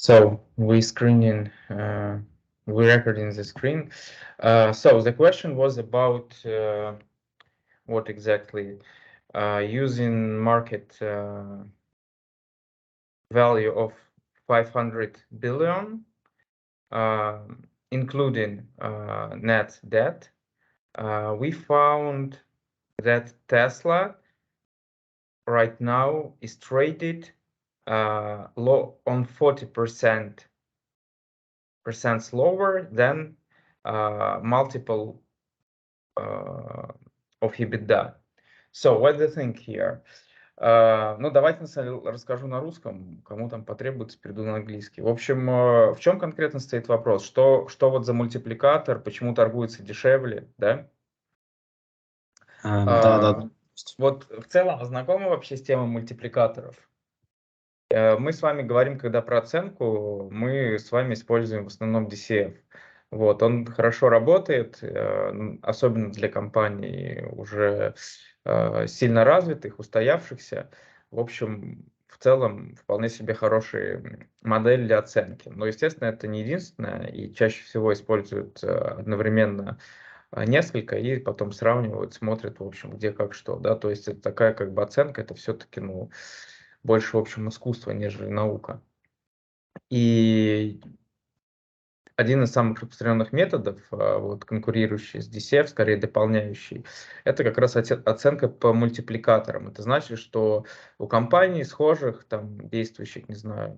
So we screening, we're recording the screen. So the question was about what exactly using market value of 500 billion, including net debt. We found that Tesla right now is traded low on 40% lower than multiple of EBITDA. So what do you think here? Ну, давайте расскажу на русском, кому там потребуется, перейду на английский. В общем, в чем конкретно стоит вопрос? Что вот за мультипликатор, почему торгуется дешевле, да? Да. Вот в целом знакомы вообще с темой мультипликаторов? Мы с вами говорим, когда про оценку, мы с вами используем в основном DCF. Вот, он хорошо работает, особенно для компаний уже сильно развитых, устоявшихся. В общем, в целом, вполне себе хорошая модель для оценки. Но, естественно, это не единственное, и чаще всего используют одновременно несколько, и потом сравнивают, смотрят, в общем, где как что, да, то есть это такая как бы оценка, это все-таки, ну, больше, в общем, искусство, нежели наука. И один из самых распространенных методов, вот, конкурирующий с DCF, скорее дополняющий, это как раз оценка по мультипликаторам. Это значит, что у компаний схожих, там, действующих, не знаю,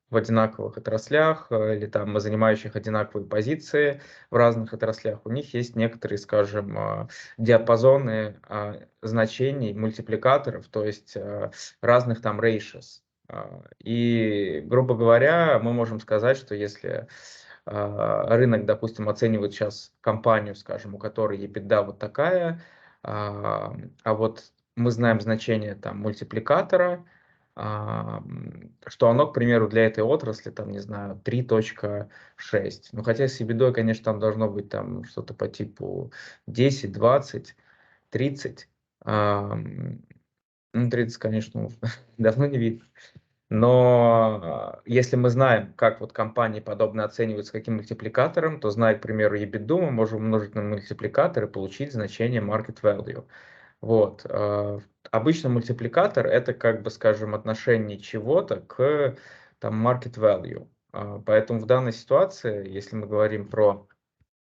в одинаковых отраслях или там занимающих одинаковые позиции в разных отраслях, у них есть некоторые, скажем, диапазоны значений мультипликаторов, то есть разных там ratios. И, грубо говоря, мы можем сказать, что если рынок, допустим, оценивает сейчас компанию, скажем, у которой EBITDA вот такая, а вот мы знаем значение там мультипликатора, что оно, к примеру, для этой отрасли, там, не знаю, 3.6. Ну, хотя с EBITDA, конечно, там должно быть там что-то по типу 10, 20, 30. Ну, 30, конечно, давно не видно. Но если мы знаем, как вот компании подобно оценивают, с каким мультипликатором, то, зная, к примеру, EBITDA, мы можем умножить на мультипликатор и получить значение market value. Вот. Обычно мультипликатор – это, как бы, скажем, отношение чего-то к там, market value. Поэтому в данной ситуации, если мы говорим про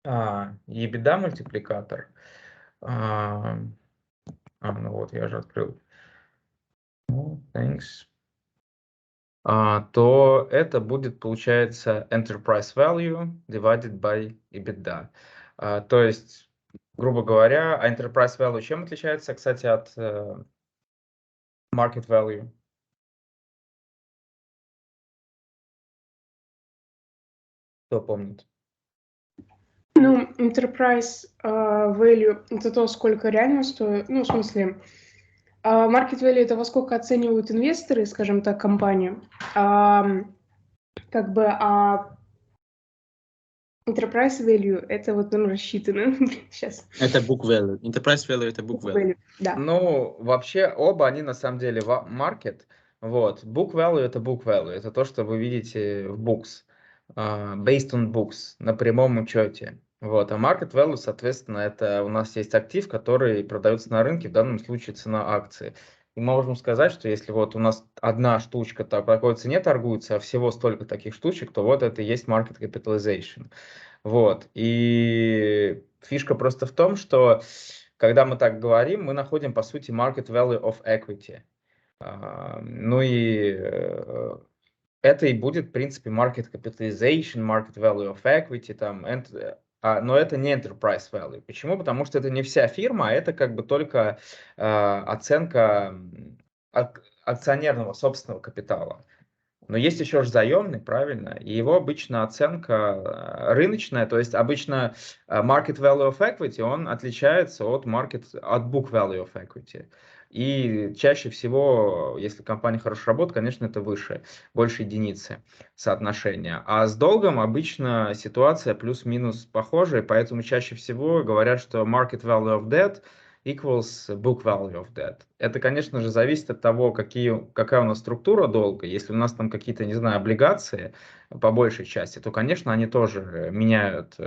EBITDA мультипликатор, ну вот, я же открыл. Thanks. То это будет, получается, enterprise value divided by EBITDA. То есть, грубо говоря, enterprise value чем отличается, кстати, от market value? Кто помнит? Ну, enterprise value – это то, сколько реально стоит, ну, в смысле, market value – это во сколько оценивают инвесторы, скажем так, компанию, как бы, enterprise value – это вот он рассчитано сейчас. Это book value. Enterprise value – это book value. Да. Ну, вообще, оба они на самом деле market. Вот. Book value – это book value. Это то, что вы видите в books. Based on books, на прямом учете. Вот. А market value, соответственно, это у нас есть актив, который продается на рынке, в данном случае цена акции. И мы можем сказать, что если вот у нас одна штучка по какой цене торгуется, а всего столько таких штучек, то вот это и есть market capitalization. Вот. И фишка просто в том, что когда мы так говорим, мы находим, по сути, market value of equity. Ну и это и будет, в принципе, market capitalization, market value of equity, там, но это не enterprise value. Почему? Потому что это не вся фирма, а это как бы только оценка акционерного собственного капитала. Но есть еще же заемный, правильно, и его обычно оценка рыночная, то есть обычно market value of equity, он отличается от book value of equity. И чаще всего, если компания хорошо работает, конечно, это выше, больше единицы соотношения. А с долгом обычно ситуация плюс-минус похожая, поэтому чаще всего говорят, что market value of debt equals book value of debt. Это, конечно же, зависит от того, какая у нас структура долга. Если у нас там какие-то, не знаю, облигации по большей части, то, конечно, они тоже меняют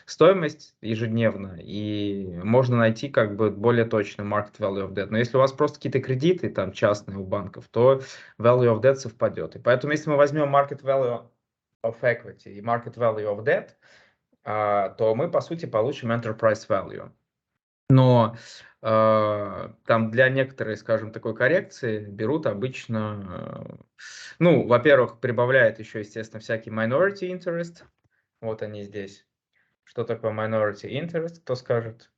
стоимость ежедневно, и можно найти как бы более точный market value of debt. Но если у вас просто какие-то кредиты там частные у банков, то value of debt совпадет. И поэтому, если мы возьмем market value of equity и market value of debt, то мы, по сути, получим enterprise value. Но там для некоторой, скажем, такой коррекции берут обычно, ну, во-первых, прибавляет еще, естественно, всякий minority interest. Вот они здесь. Что такое minority interest, кто скажет?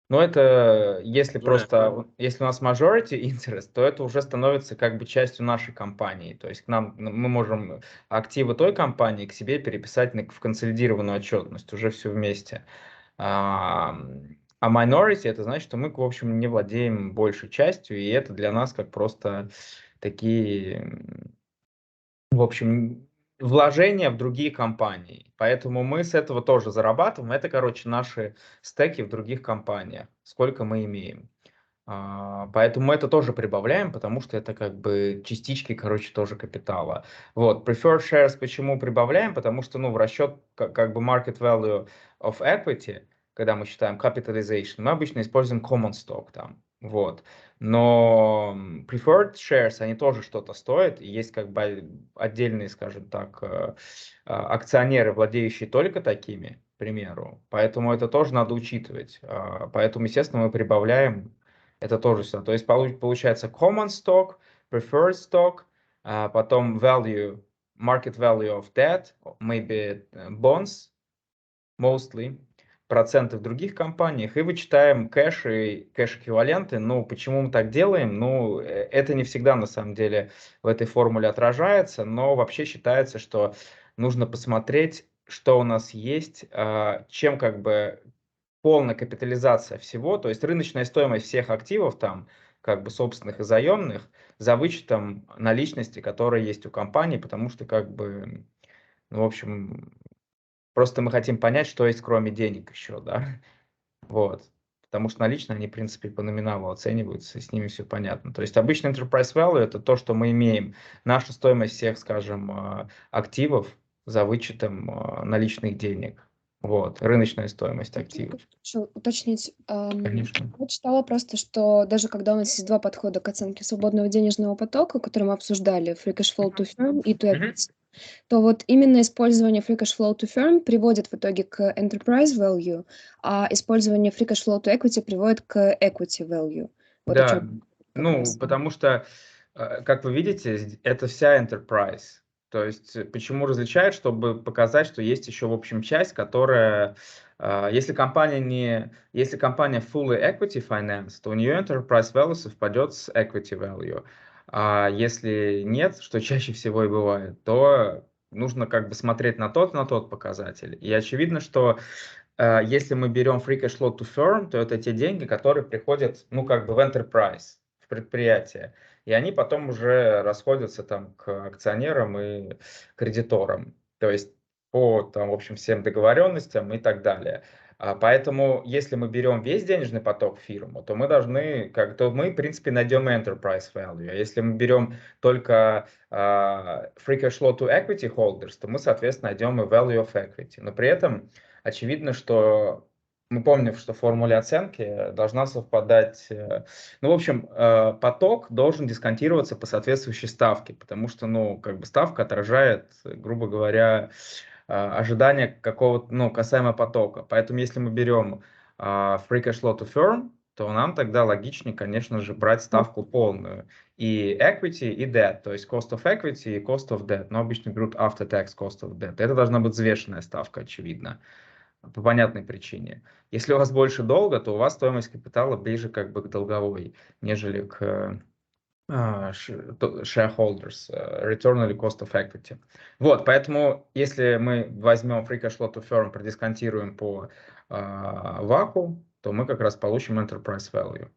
Ну, это если просто, если у нас majority interest, то это уже становится как бы частью нашей компании. То есть мы можем активы той компании к себе переписать в консолидированную отчетность, уже все вместе. А minority это значит, что мы, в общем, не владеем большей частью, и это для нас как просто такие, в общем, вложения в другие компании. Поэтому мы с этого тоже зарабатываем. Это, короче, наши стеки в других компаниях, сколько мы имеем. Поэтому мы это тоже прибавляем, потому что это как бы частички, короче, тоже капитала. Вот, preferred shares почему прибавляем? Потому что, ну, в расчет как бы market value of equity, когда мы считаем capitalization, мы обычно используем common stock там. Вот. Но preferred shares, они тоже что-то стоят, и есть как бы отдельные, скажем так, акционеры, владеющие только такими, к примеру. Поэтому это тоже надо учитывать. Поэтому, естественно, мы прибавляем это тоже сюда. То есть получается common stock, preferred stock, потом value, market value of debt, maybe bonds, mostly, проценты в других компаниях, и вычитаем кэш и кэш-эквиваленты. Ну, почему мы так делаем? Ну, это не всегда на самом деле в этой формуле отражается, но вообще считается, что нужно посмотреть, что у нас есть, чем как бы полная капитализация всего, то есть рыночная стоимость всех активов там, как бы собственных и заемных, за вычетом наличности, которая есть у компании, потому что как бы, ну, в общем, просто мы хотим понять, что есть кроме денег еще, да, вот. Потому что наличные, они, в принципе, по номиналу оцениваются, и с ними все понятно. То есть обычно enterprise value – это то, что мы имеем. Наша стоимость всех, скажем, активов за вычетом наличных денег. Вот, рыночная стоимость активов. Хочу уточнить. Конечно. Я читала просто, что даже когда у нас есть два подхода к оценке свободного денежного потока, который мы обсуждали, free cash flow to firm и to equity, то вот именно использование free cash flow to firm приводит в итоге к enterprise value, а использование free cash flow to equity приводит к equity value. Вот о Да, чем как ну, раз. потому что, как вы видите, это вся enterprise. То есть, почему различают, чтобы показать, что есть еще, в общем, часть, которая, если компания fully equity finance, то у нее enterprise value совпадет с equity value. А если нет, что чаще всего и бывает, то нужно как бы смотреть на тот показатель. И очевидно, что если мы берем free cash flow to firm, то это те деньги, которые приходят, ну, как бы в enterprise, в предприятие. И они потом уже расходятся там к акционерам и кредиторам. То есть по, там, в общем, всем договоренностям и так далее. Поэтому, если мы берем весь денежный поток в фирму, то мы в принципе, найдем enterprise value. А если мы берем только free cash flow to equity holders, то мы, соответственно, найдем и value of equity. Но при этом очевидно, что мы помним, что в формуле оценки должна совпадать, ну, в общем, поток должен дисконтироваться по соответствующей ставке, потому что, ну, как бы ставка отражает, грубо говоря, ожидания какого-то, ну, касаемо потока. Поэтому, если мы берем free cash flow to firm, то нам тогда логичнее, конечно же, брать ставку полную. И equity, и debt, то есть cost of equity и cost of debt. Но обычно берут after tax cost of debt. Это должна быть взвешенная ставка, очевидно, по понятной причине. Если у вас больше долга, то у вас стоимость капитала ближе как бы к долговой, нежели к shareholders, return или cost of equity. Вот, поэтому если мы возьмем free cash flow to firm, продисконтируем по ваку, то мы как раз получим enterprise value.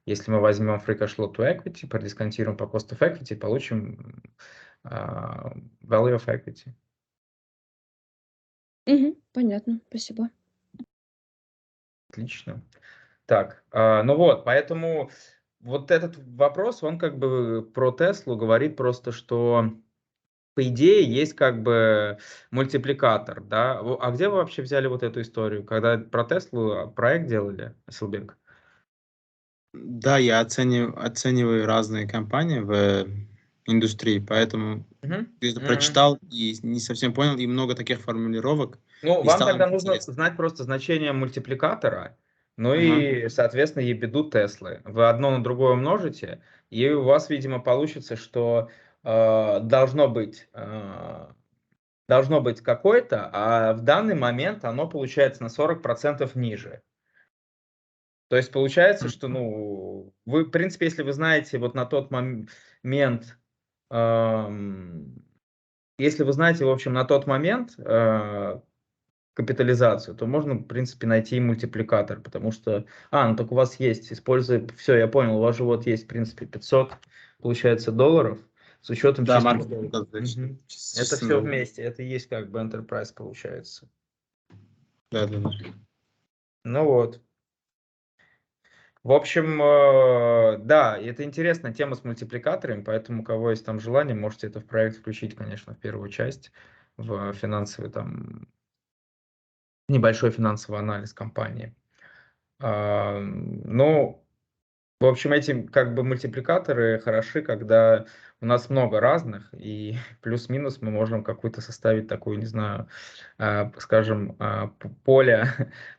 Если мы возьмем free cash flow to equity, продисконтируем по cost of equity, получим value of equity. Понятно, спасибо. Отлично. Так, ну вот, поэтому вот этот вопрос, он как бы про Теслу говорит просто, что по идее есть как бы мультипликатор, да? А где вы вообще взяли вот эту историю, когда про Теслу проект делали, Асилбек? Да, я оцениваю разные компании в индустрии, поэтому где-то прочитал и не совсем понял, и много таких формулировок, Ну, и вам стало тогда нужно интересно. знать просто значение мультипликатора, ну Ага. и, соответственно, ебеду Теслы. Вы одно на другое умножите, и у вас, видимо, получится, что должно быть какое-то, а в данный момент оно получается на 40% ниже. То есть получается, что, ну, вы, в принципе, если вы знаете вот на тот момент, если вы знаете, в общем, на тот момент капитализацию, то можно, в принципе, найти мультипликатор, потому что, ну так у вас есть, используя, все, я понял, у вас же вот есть, в принципе, 500, получается, долларов, с учетом Да, чисто. маркетинг. Это все вместе, это и есть как бы enterprise получается. Да. Ну вот. В общем, да, это интересная тема с мультипликаторами, поэтому у кого есть там желание, можете это в проект включить, конечно, в первую часть, в финансовый там, небольшой финансовый анализ компании. Ну, в общем, эти как бы мультипликаторы хороши, когда у нас много разных, и плюс-минус мы можем какую-то составить такую, не знаю, скажем, поле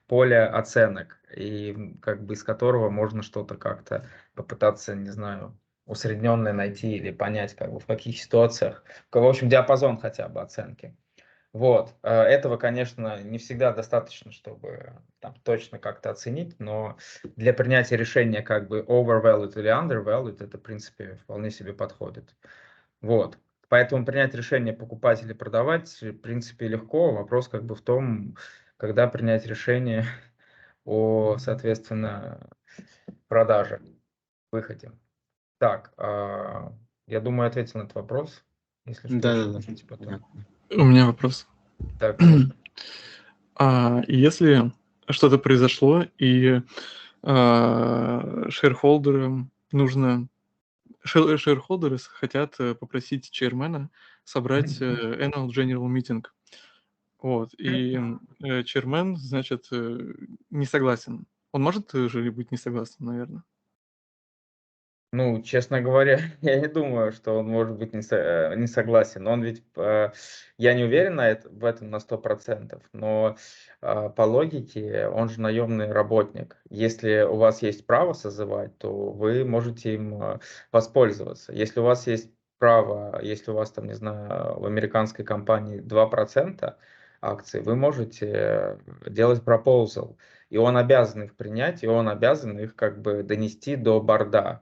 оценок, и как бы из которого можно что-то как-то попытаться, не знаю, усредненное найти или понять, как бы в каких ситуациях, в общем, диапазон хотя бы оценки. Вот, этого, конечно, не всегда достаточно, чтобы там точно как-то оценить, но для принятия решения как бы overvalued или undervalued это, в принципе, вполне себе подходит. Вот, поэтому принять решение покупать или продавать, в принципе, легко. Вопрос как бы в том, когда принять решение о, соответственно, продаже, выходе. Так, я думаю, ответил на этот вопрос. Если что, еще Да. пишите потом. У меня вопрос. Так, конечно. Если что-то произошло, и шерхолдерам нужно... Шерхолдеры хотят попросить чейрмена собрать annual general meeting. Вот. И чейрмен, значит, не согласен. Он может же быть не согласен, наверное? Ну, честно говоря, я не думаю, что он может быть не согласен. Он ведь, я не уверен в этом на 100%, но по логике он же наемный работник. Если у вас есть право созывать, то вы можете им воспользоваться. Если у вас есть право, если у вас там, не знаю, в американской компании 2% акций, вы можете делать proposal, и он обязан их принять, и он обязан их как бы донести до борда.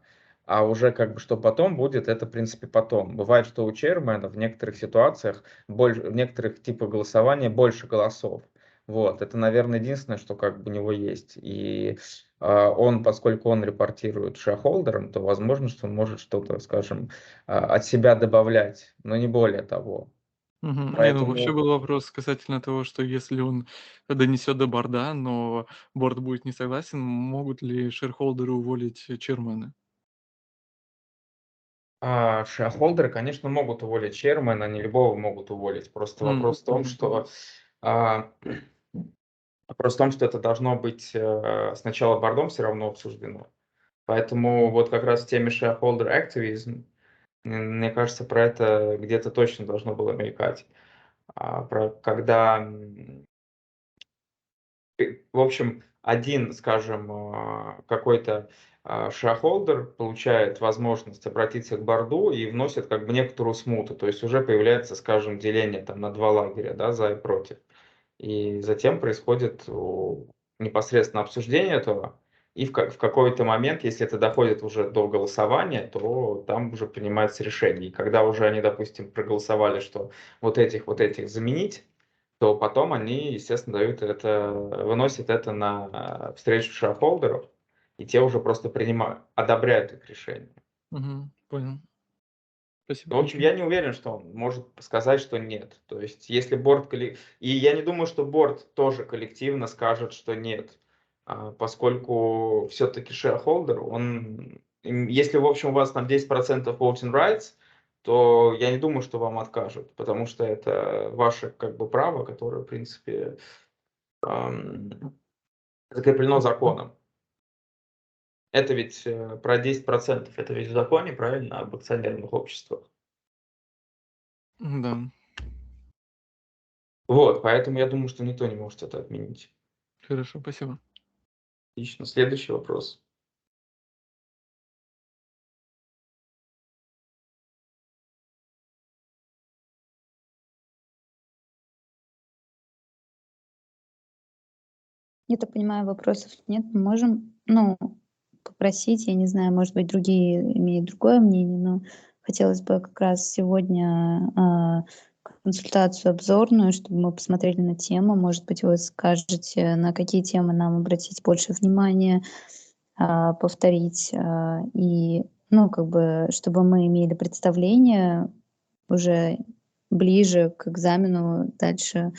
А уже как бы что потом будет, это в принципе потом. Бывает, что у чейрмена в некоторых ситуациях, в некоторых типах голосования больше голосов. Вот, это, наверное, единственное, что как бы у него есть. И он, поскольку он репортирует шерхолдерам, то возможно, что он может что-то, скажем, от себя добавлять, но не более того. Не, ну вообще Поэтому, был вопрос касательно того, что если он донесет до борда, но борд будет не согласен, могут ли шерхолдеры уволить чейрмена? шерхолдеры, конечно, могут уволить чейрмена, они любого могут уволить. Просто вопрос в том, что а, Вопрос в том, что это должно быть сначала бордом все равно обсуждено. Поэтому вот как раз в теме shareholder activism, мне кажется, про это где-то точно должно было мелькать. Когда, в общем, один, скажем, какой-то shareholder получает возможность обратиться к борду и вносит как бы некоторую смуту. То есть уже появляется, скажем, деление там на два лагеря, да, за и против. И затем происходит непосредственно обсуждение этого, и в какой-то момент, если это доходит уже до голосования, то там уже принимается решение. И когда уже они, допустим, проголосовали, что вот этих заменить, то потом они, естественно, выносят это на встречу шерхолдеров, и те уже просто одобряют их решение. Понял. Спасибо. В общем, я не уверен, что он может сказать, что нет. То есть, если борт... И я не думаю, что борт тоже коллективно скажет, что нет. Поскольку все-таки shareholder, если, в общем, у вас там 10% voting rights, то я не думаю, что вам откажут, потому что это ваше как бы право, которое, в принципе, закреплено законом. Это ведь про 10%, это ведь в законе, правильно, об акционерных обществах. Да, Вот, поэтому я думаю, что никто не может это отменить. хорошо, спасибо. Отлично. Следующий вопрос. Я так понимаю, вопросов нет. Мы можем, попросить, я не знаю, может быть, другие имеют другое мнение, но хотелось бы как раз сегодня консультацию обзорную, чтобы мы посмотрели на тему. Может быть, вы скажете, на какие темы нам обратить больше внимания, повторить, и, чтобы мы имели представление уже ближе к экзамену дальше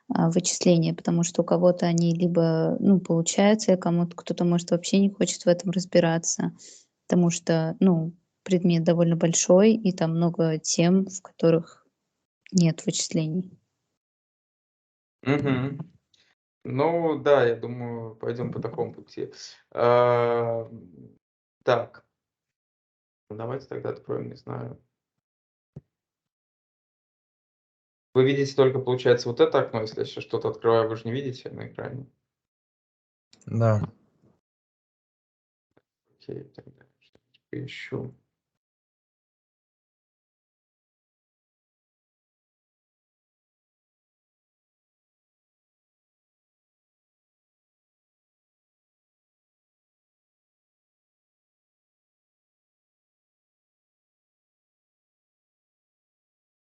вычисления, потому что у кого-то они либо, получаются, а кому-то кто-то, может, вообще не хочет в этом разбираться, потому что, предмет довольно большой, и там много тем, в которых нет вычислений. Угу. Ну, да, я думаю, пойдем по такому пути. Так, давайте тогда откроем, не знаю. Вы видите только, получается, вот это окно, если я сейчас что-то открываю, вы же не видите на экране. Да. Окей, тогда что-нибудь поищу.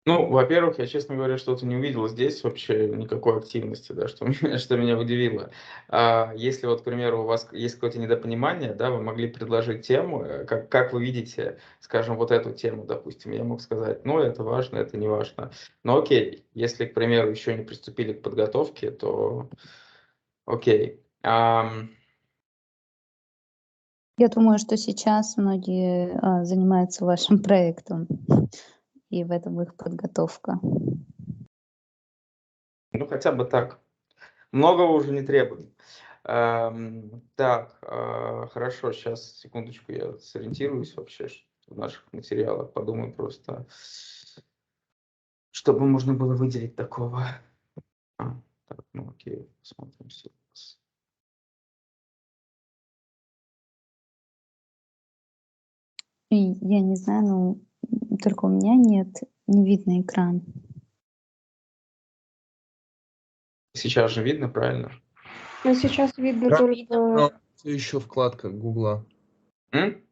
Ну, во-первых, я, честно говоря, что-то не увидел здесь вообще никакой активности, да, что что меня удивило. Если вот, к примеру, у вас есть какое-то недопонимание, да, вы могли предложить тему, как вы видите, скажем, вот эту тему, допустим, я мог сказать, ну, это важно, это не важно. Но окей, если, к примеру, еще не приступили к подготовке, то окей. Я думаю, что сейчас многие занимаются вашим проектом, и в этом их подготовка. Ну, хотя бы так. Многого уже не требует. Так, хорошо, сейчас, секундочку, я сориентируюсь вообще в наших материалах, подумаю просто, чтобы можно было выделить такого. Так, ну окей, посмотрим силабус. И я не знаю, только у меня не видно экран. Сейчас же видно, правильно? Но сейчас видно Да. только... Но все еще вкладка Гугла. М?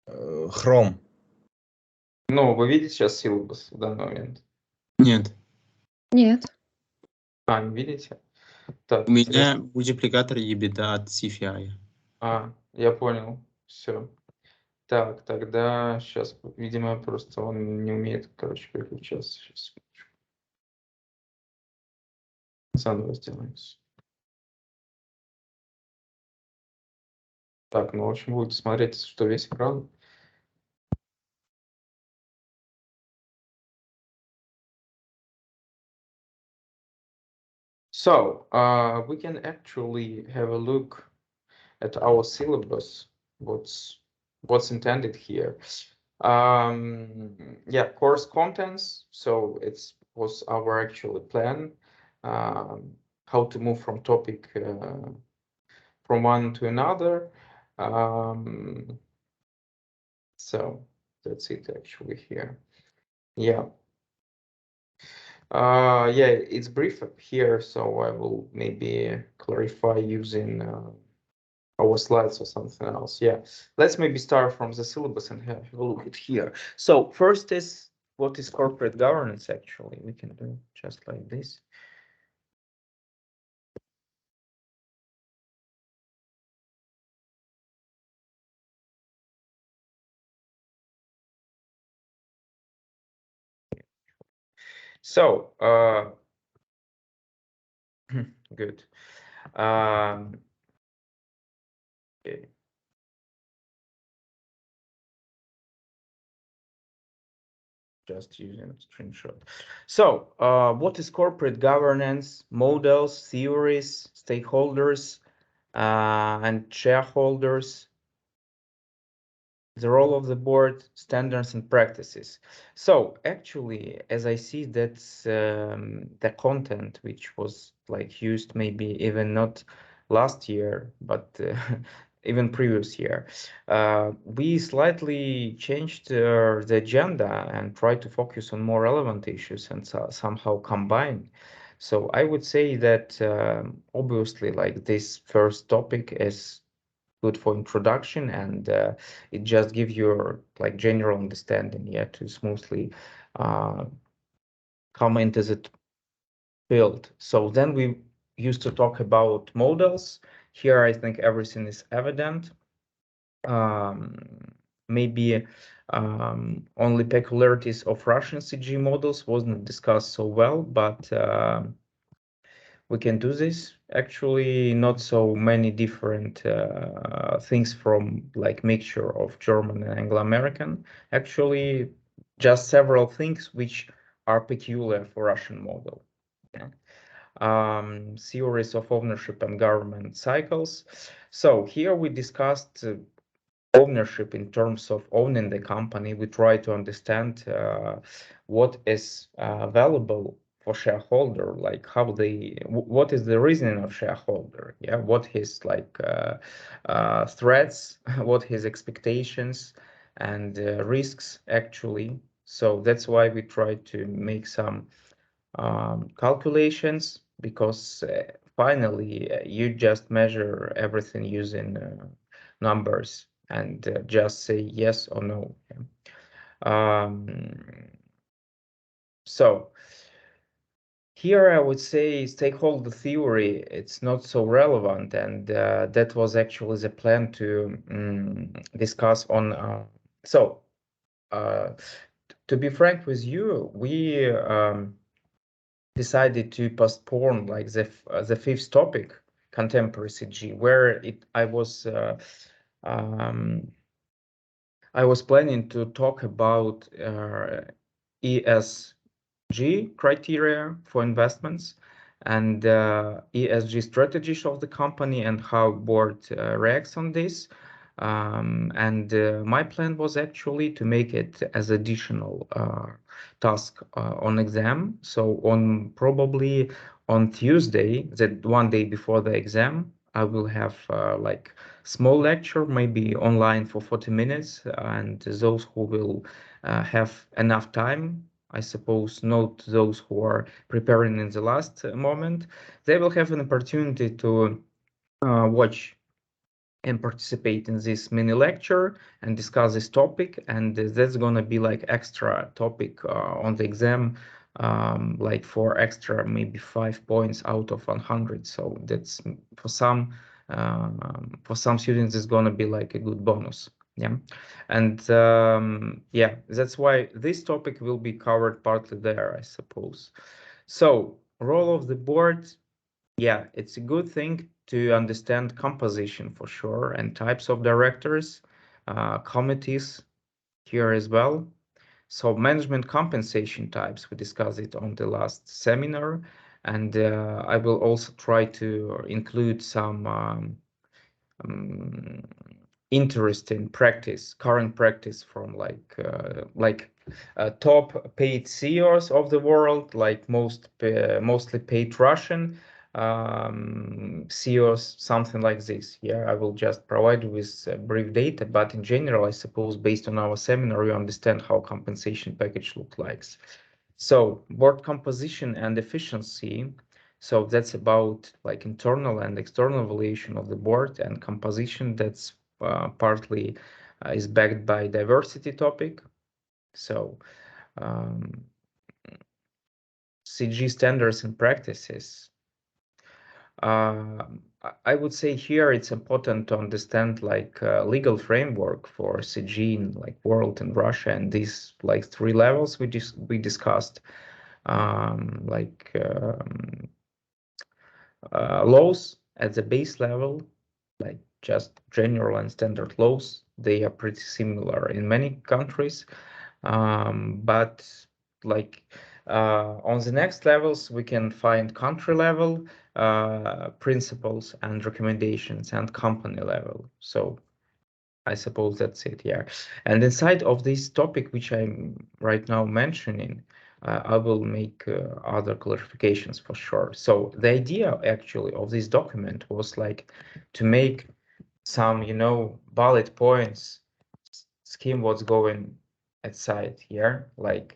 Chrome. Ну, вы видите сейчас силабус в данный момент? Нет. Нет. Не видите? Так, У меня мультипликатор EBITDA от CFI. я понял, все. Так, тогда сейчас, видимо, просто он не умеет, короче, переключаться. Сейчас. Заново сделаем. Так, ну, в общем, будет смотреть, что весь экран. So, we can actually have a look at our syllabus, what's intended here. Yeah, course contents. So it was our actual plan, how to move from topic from one to another. So that's it actually here. Yeah. Yeah, it's brief up here, so I will maybe clarify using our slides or something else. Yeah, let's maybe start from the syllabus and have a look at here. So first is what is corporate governance actually. We can do just like this. So, good. Okay. Just using a screenshot. So, what is corporate governance, models, theories, stakeholders, and shareholders? The role of the board, standards and practices. So actually, as I see, that's the content which was like used maybe even not last year, but even previous year. We slightly changed the agenda and tried to focus on more relevant issues and somehow combine. So I would say that obviously like this first topic is good for introduction, and it just gives you like general understanding, yeah, to smoothly comment as it built. So then we used to talk about models. Here, I think everything is evident. Maybe only peculiarities of Russian CG models wasn't discussed so well, but we can do this. Actually, not so many different things from like mixture of German and Anglo-American. Actually, just several things which are peculiar for Russian model. Yeah. Theories of ownership and government cycles. So here we discussed ownership in terms of owning the company. We try to understand what is valuable for shareholder, like how they, what is the reasoning of shareholder, yeah, what his like threats, what his expectations and risks actually. So that's why we try to make some calculations, because finally you just measure everything using numbers and just say yes or no. So here I would say stakeholder theory, it's not so relevant, and that was actually the plan to discuss on. So to be frank with you, we decided to postpone like the fifth topic, contemporary CG, where I was planning to talk about ESG criteria for investments and ESG strategies of the company and how board reacts on this. And my plan was actually to make it as additional task on exam. So on probably on Tuesday, that one day before the exam, I will have like small lecture, maybe online for 40 minutes, and those who will have enough time, I suppose not those who are preparing in the last moment, they will have an opportunity to watch and participate in this mini lecture and discuss this topic, and that's gonna be like extra topic on the exam, like for extra maybe 5 points out of 100. So that's for some students it's gonna be like a good bonus. Yeah, and yeah, that's why this topic will be covered partly there, I suppose. So role of the board, yeah, it's a good thing to understand composition for sure, and types of directors, committees here as well. So management compensation types, we discussed it on the last seminar, and I will also try to include some interesting practice, current practice from like top paid CEOs of the world, like mostly paid Russian CEOs, something like this. Yeah, I will just provide you with brief data, but in general, I suppose based on our seminar, you understand how compensation package looks like. So board composition and efficiency. So that's about like internal and external evaluation of the board, and composition that's partly is backed by diversity topic. So CG standards and practices. I would say here it's important to understand like legal framework for CG in like world and Russia, and these like three levels we discussed. laws at the base level, like just general and standard laws. They are pretty similar in many countries, but like on the next levels, we can find country level principles and recommendations and company level. So I suppose that's it, yeah. And inside of this topic, which I'm right now mentioning, I will make other clarifications for sure. So the idea actually of this document was like to make some, bullet points, scheme what's going outside here, like,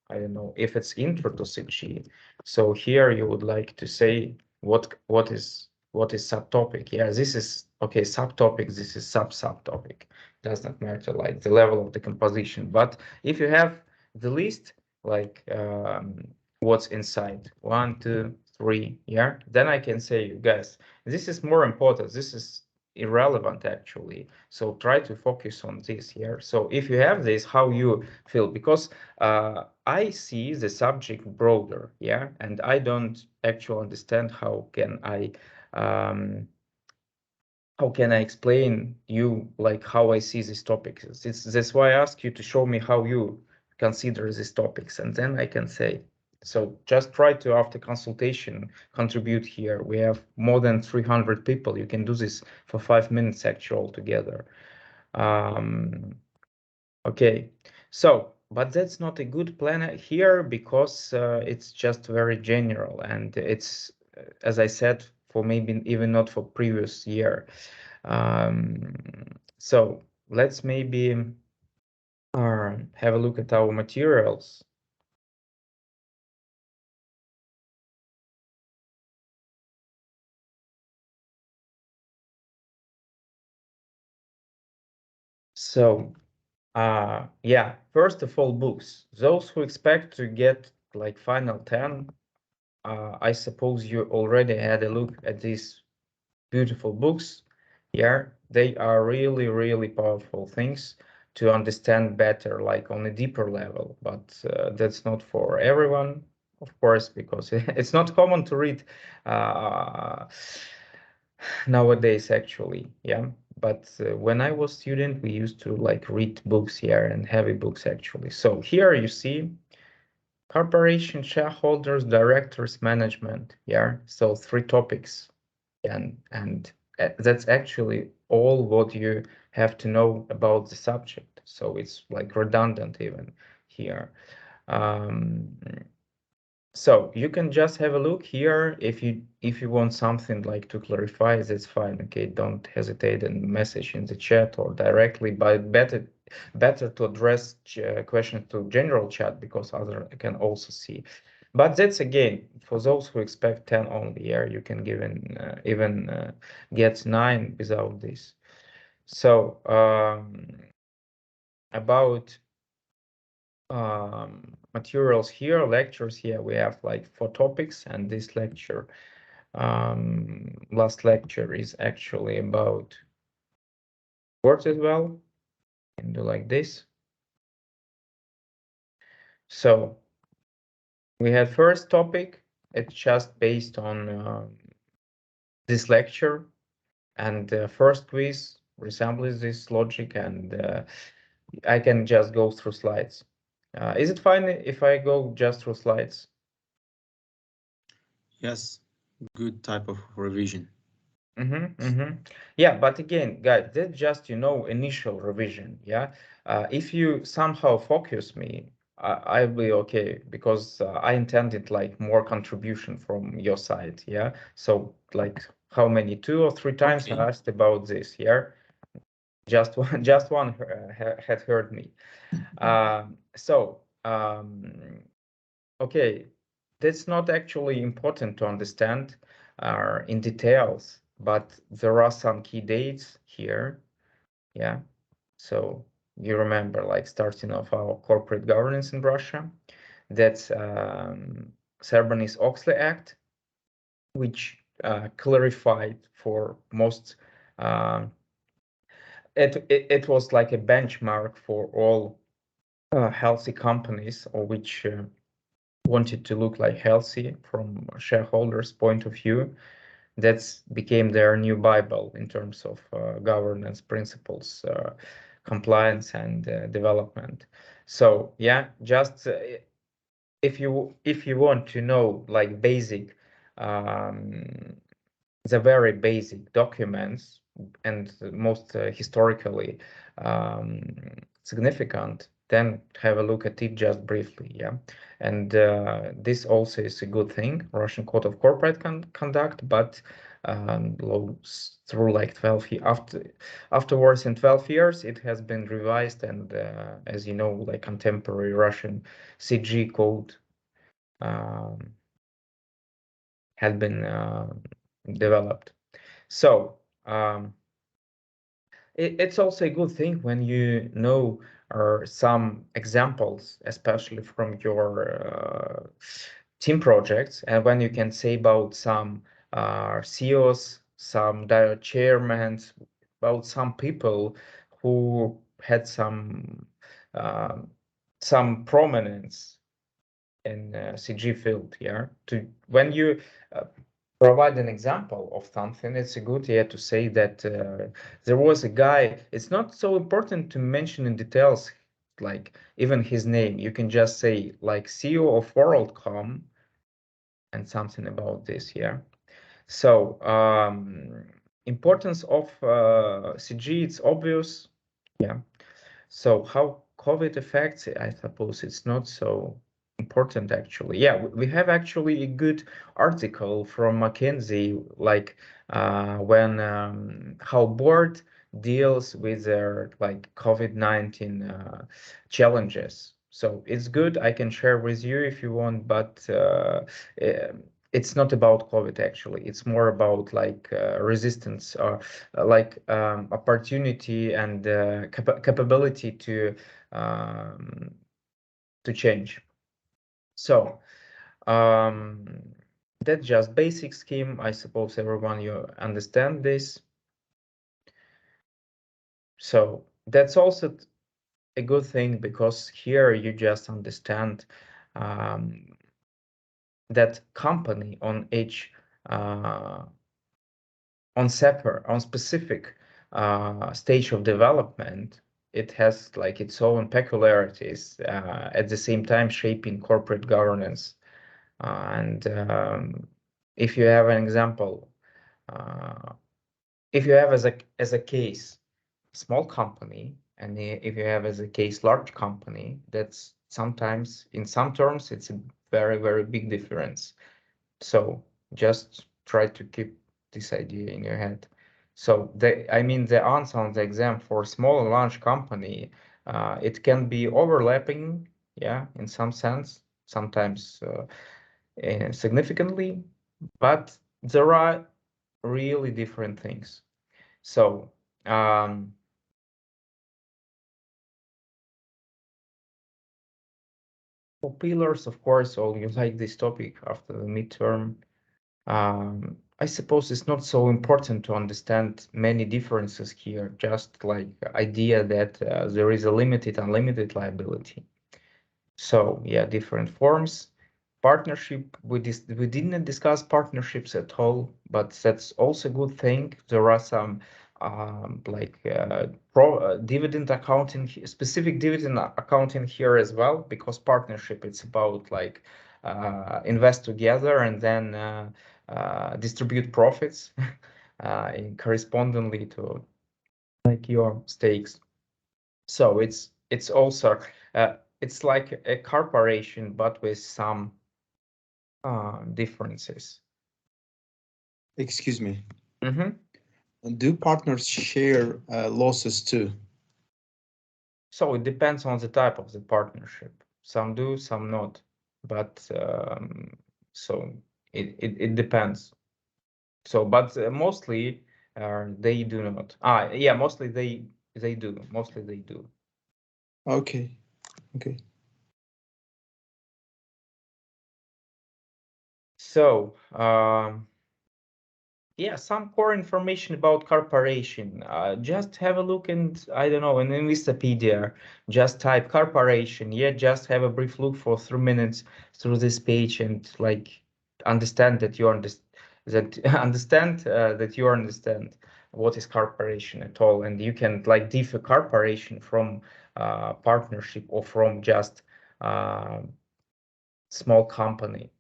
I don't know, if it's intro to CG. So here you would like to say what is subtopic. Yeah, this is okay, subtopic, this is subtopic. Does not matter like the level of the composition. But if you have the list, like what's inside, 1, 2, 3, yeah, then I can say, you guys, this is more important. This is irrelevant actually, so try to focus on this here. So if you have this, how you feel, because I see the subject broader, yeah, and I don't actually understand how can I explain you like how I see these topics. That's why I ask you to show me how you consider these topics, and then I can say. So just try to, after consultation, contribute here. We have more than 300 people. You can do this for 5 minutes actually altogether. Okay, so, but that's not a good plan here because it's just very general, and it's, as I said, for maybe even not for previous year. So let's maybe have a look at our materials. So, yeah, first of all, books. Those who expect to get like final 10, I suppose you already had a look at these beautiful books. Yeah, they are really, really powerful things to understand better, like on a deeper level. But that's not for everyone, of course, because it's not common to read nowadays, actually. Yeah, but when I was student, we used to like read books here, and heavy books actually. So here you see corporation, shareholders, directors, management. Yeah, so 3 topics, and that's actually all what you have to know about the subject. So it's like redundant even here. So you can just have a look here. If you want something like to clarify, that's fine. Okay, don't hesitate and message in the chat or directly, but better to address questions to general chat because other can also see. But that's again for those who expect 10 only. Here you can even get 9 without this. So about materials here, lectures here, we have like 4 topics, and this lecture, last lecture is actually about words as well. And do like this. So we had first topic. It's just based on this lecture, and first quiz resembles this logic, and I can just go through slides. Is it fine if I go just through slides? Yes, good type of revision. Yeah, but again, guys, that's just, initial revision. Yeah, if you somehow focus me, I'll be okay, because I intended like more contribution from your side. Yeah, so like how many, 2 or 3 times I asked about this. Yeah, just one had heard me. So okay, that's not actually important to understand in details, but there are some key dates here. Yeah, so you remember, like, starting of our corporate governance in Russia. That's Sarbanes-Oxley Act, which clarified for most. It was like a benchmark for all healthy companies, or which wanted to look like healthy from a shareholders' point of view. That's became their new Bible in terms of governance principles, compliance, and development. So yeah, just if you want to know like basic, the very basic documents and most historically significant, then have a look at it just briefly, yeah. And this also is a good thing, Russian Code of Corporate Conduct, but through like 12 afterwards in 12 years it has been revised, and as you know, like contemporary Russian CG code had been developed. So it's also a good thing when you know some examples, especially from your team projects, and when you can say about some CEOs, some chairmen, about some people who had some prominence in CG field. Yeah, when you provide an example of something, it's a good idea to say that there was a guy. It's not so important to mention in details, like even his name. You can just say like CEO of WorldCom and something about this. Yeah. So importance of CG, it's obvious. Yeah. So how COVID affects it, I suppose it's not so important actually. Yeah, we have actually a good article from McKinsey, like when how board deals with their like COVID-19 challenges. So it's good. I can share with you if you want, but it's not about COVID actually. It's more about like resistance or like opportunity and capability to change. So that's just basic scheme. I suppose everyone you understand this. So that's also a good thing, because here you just understand that company on each on specific stage of development, it has like its own peculiarities, at the same time shaping corporate governance. And if you have an example, if you have as a case small company, and if you have as a case large company, that's sometimes in some terms it's a very, very big difference. So just try to keep this idea in your head. So the answer on the exam for small and large company, it can be overlapping, yeah, in some sense, sometimes significantly, but there are really different things. So for pillars, of course, all you like this topic after the midterm. I suppose it's not so important to understand many differences here, just like idea that there is a limited, unlimited liability. So yeah, different forms. Partnership, we didn't discuss partnerships at all, but that's also a good thing. There are some like dividend accounting, specific dividend accounting here as well, because partnership, it's about like invest together and then distribute profits correspondingly to like your stakes. So it's also it's like a corporation, but with some differences. Excuse me. Mm-hmm. Do partners share losses too? So it depends on the type of the partnership. Some do, some not. But so it depends. So, but mostly they do not. Yeah, mostly they do. Mostly they do. Okay. Okay. So yeah, some core information about corporation. Just have a look and I don't know in Investopedia. Just type corporation. Yeah, just have a brief look for 3 minutes through this page and like understand that you understand that you understand what is corporation at all, and you can like differ corporation from partnership or from just small company.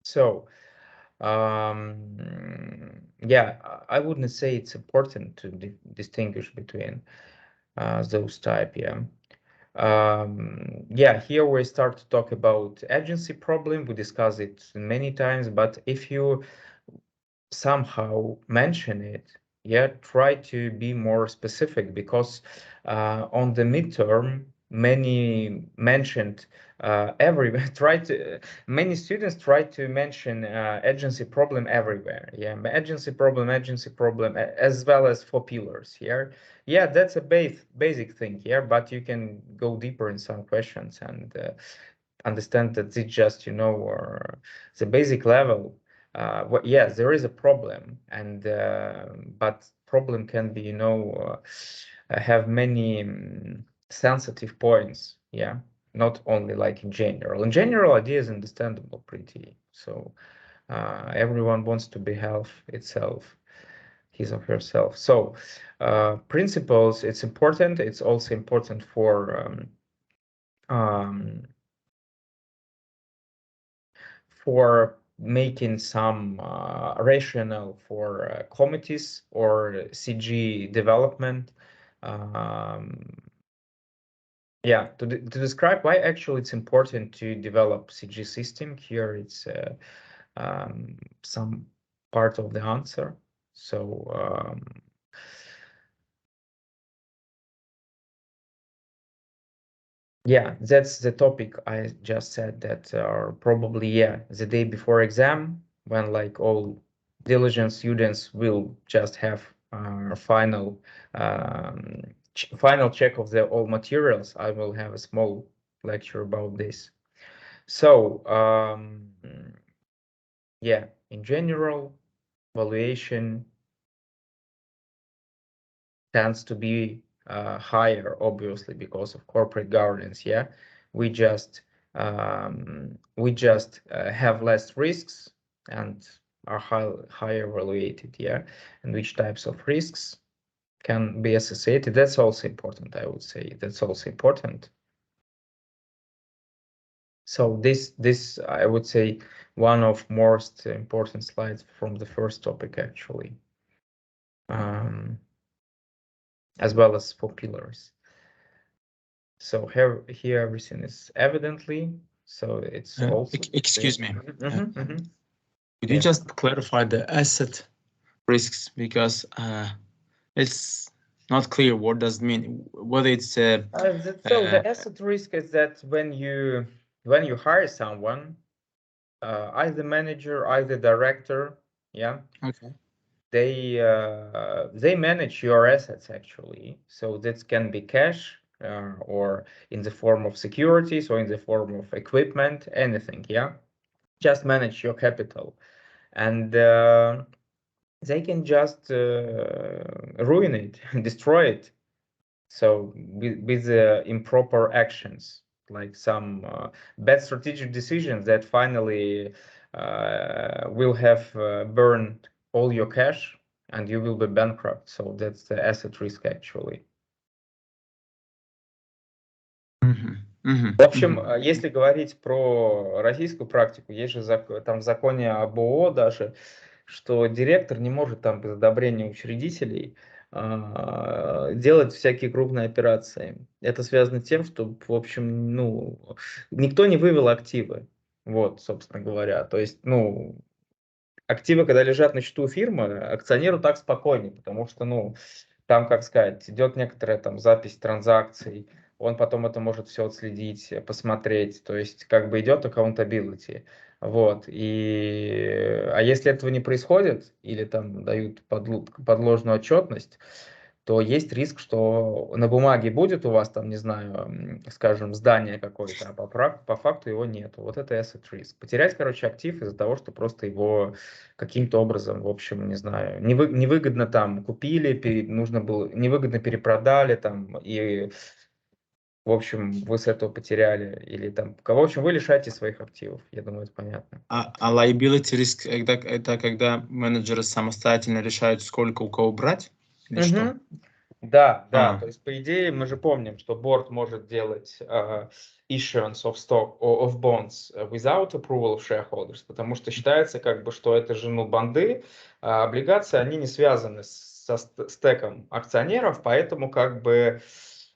So. Yeah, I wouldn't say it's important to distinguish between those type. Yeah. Yeah, here we start to talk about agency problem. We discuss it many times, but if you somehow mention it, yeah, try to be more specific, because on the midterm many mentioned everywhere many students try to mention agency problem everywhere. Yeah, agency problem as well as for pillars here. Yeah, that's a basic thing here, but you can go deeper in some questions and understand that it's just, or the basic level. Yes, there is a problem, and but problem can be, have many sensitive points. Yeah, not only like in general. In general, idea is understandable pretty. So everyone wants to be health itself, his or herself. So principles, it's important. It's also important for making some rationale for committees or CG development. Yeah, to describe why actually it's important to develop CG system, here it's some part of the answer. So yeah, that's the topic I just said, that probably, yeah, the day before exam, when like all diligent students will just have final check of the all materials, I will have a small lecture about this. So yeah, in general, valuation tends to be higher, obviously, because of corporate governance. Yeah, we just have less risks and are higher evaluated. Yeah, and which types of risks can be associated? That's also important. I would say that's also important. So this I would say one of most important slides from the first topic, actually. As well as for pillars. So here everything is evidently, so it's also... Excuse me. Could you Yeah. just clarify the asset risks, because it's not clear what does it mean, whether it's So the asset risk is that when you hire someone, either manager, either director, yeah, okay, they manage your assets, actually. So that can be cash or in the form of securities or in the form of equipment, anything. Yeah, just manage your capital, and they can just ruin it, destroy it. So with improper actions, like some bad strategic decisions that finally will have burned all your cash and you will be bankrupt. So that's the asset risk, actually. В общем, если говорить про российскую практику, есть же там в законе об ООО даже, что директор не может там без одобрения учредителей делать всякие крупные операции. Это связано с тем, что, в общем, никто не вывел активы. Вот, собственно говоря. То есть, активы, когда лежат на счету фирмы, акционеру так спокойнее, потому что, там, как сказать, идет некоторая там запись транзакций, он потом это может все отследить, посмотреть, то есть как бы идет accountability. Вот. А если этого не происходит, или там дают подложную отчетность, то есть риск, что на бумаге будет у вас там, не знаю, скажем, здание какое-то, а по факту его нету. Вот это asset risk. Потерять, короче, актив из-за того, что просто его каким-то образом, в общем, не знаю, невыгодно там купили, нужно было, невыгодно перепродали там, и, в общем, вы с этого потеряли, или там, в общем, вы лишаете своих активов. Я думаю, это понятно. А liability risk это когда менеджеры самостоятельно решают, сколько у кого брать? Или что? Да, то есть по идее мы же помним, что борд может делать issuance of stock of bonds without approval of shareholders, потому что считается как бы, что это же банды, облигации, они не связаны со стеком акционеров, поэтому как бы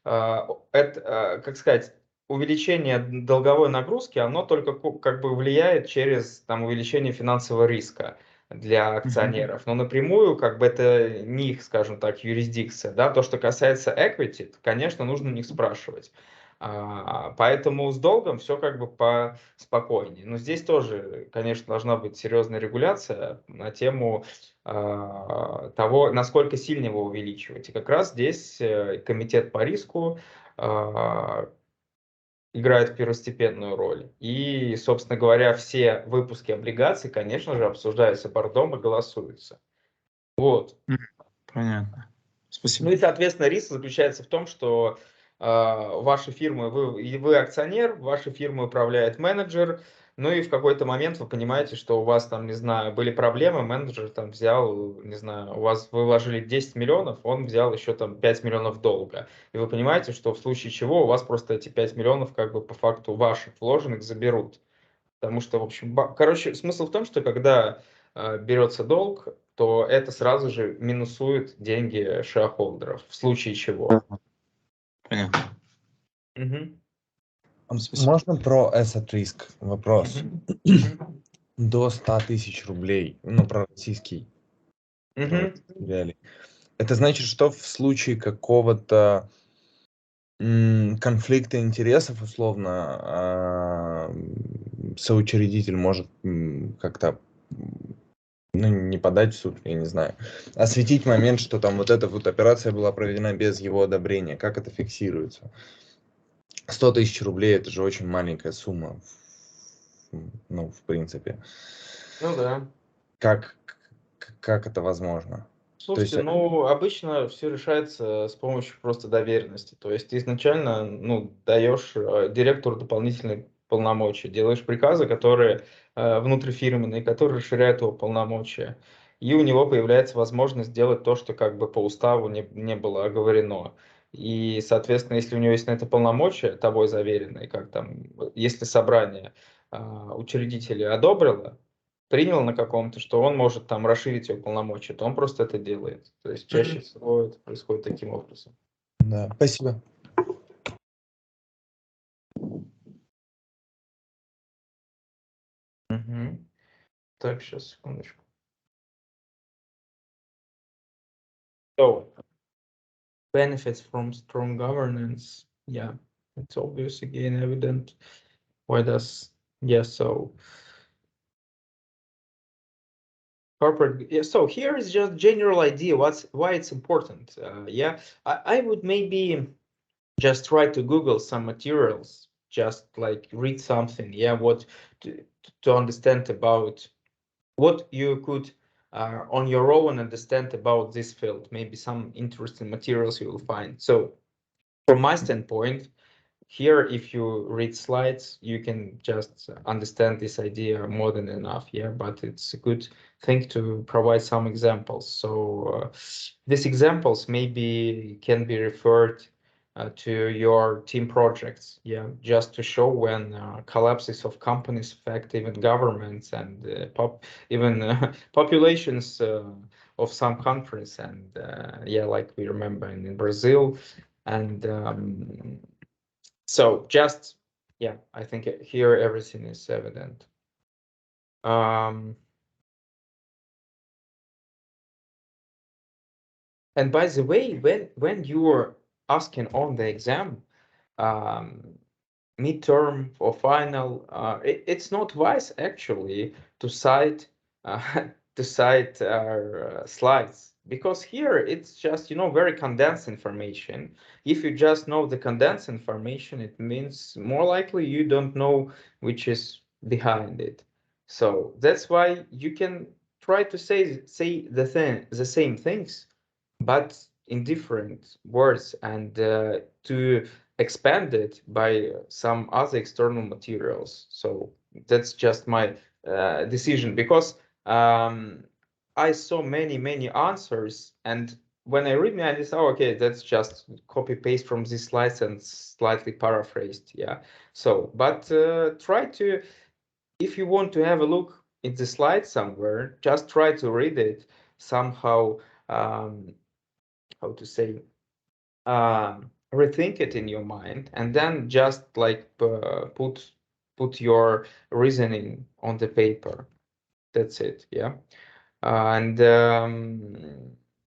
это, как сказать, увеличение долговой нагрузки, оно только как бы влияет через там увеличение финансового риска для акционеров, но напрямую как бы это не их, скажем так, юрисдикция, да, то, что касается equity, конечно, нужно у них спрашивать. Поэтому с долгом все как бы поспокойнее. Но здесь тоже, конечно, должна быть серьезная регуляция на тему того, насколько сильно его увеличивать. И как раз здесь комитет по риску играет первостепенную роль. И, собственно говоря, все выпуски облигаций, конечно же, обсуждаются бордом и голосуются. Вот. Понятно. Спасибо. Ну и, соответственно, риск заключается в том, что ваши фирмы, вы акционер, вашей фирмой управляет менеджер, ну и в какой-то момент вы понимаете, что у вас там, не знаю, были проблемы, менеджер там взял, не знаю, вы вложили 10 миллионов, он взял еще там 5 миллионов долга. И вы понимаете, что в случае чего у вас просто эти 5 миллионов как бы по факту ваших вложенных заберут. Потому что, в общем, короче, смысл в том, что когда берется долг, то это сразу же минусует деньги шеохолдеров, в случае чего. Понятно. Спасибо. Можно про asset risk вопрос? До 100 тысяч рублей, про российский. Реалий. Это значит, что в случае какого-то конфликта интересов, условно, соучредитель может как-то не подать в суд, я не знаю, осветить момент, что там вот эта вот операция была проведена без его одобрения. Как это фиксируется? 100 тысяч рублей – это же очень маленькая сумма, в принципе. Ну да. Как это возможно? Слушайте, обычно все решается с помощью просто доверенности. То есть ты изначально, даешь директору дополнительные полномочия, делаешь приказы, которые внутрифирменные, которые расширяют его полномочия. И у него появляется возможность сделать то, что как бы по уставу не было оговорено. И, соответственно, если у него есть на это полномочия, тобой заверенные, как там, если собрание учредителей одобрило, принял на каком-то, что он может там расширить его полномочия, то он просто это делает. То есть чаще всего это происходит таким образом. Да, спасибо. Так, сейчас, секундочку. So, benefits from strong governance. Yeah, it's obvious, again, evident. Why does, so corporate, so here is just general idea why it's important. I would maybe just try to Google some materials, just like read something, what to understand about what you could on your own understand about this field. Maybe some interesting materials you will find. So from my standpoint, here, if you read slides, you can just understand this idea more than enough, but it's a good thing to provide some examples. So these examples maybe can be referred to your team projects, just to show when collapses of companies affect even governments and even populations of some countries, and like we remember in Brazil, and so just, I think here everything is evident. And by the way, when you're asking on the exam, midterm or final, it's not wise actually to cite our slides. because here it's just, very condensed information. If you just know the condensed information, it means more likely you don't know which is behind it. So that's why you can try to say the same things, but in different words, and to expand it by some other external materials. So that's just my decision, because I saw many answers, and when I read I just, oh, okay, that's just copy paste from these slides and slightly paraphrased. Yeah. So, but try to, if you want to have a look in the slide somewhere, just try to read it somehow. How to say? Rethink it in your mind, and then just like put your reasoning on the paper. That's it. Yeah. And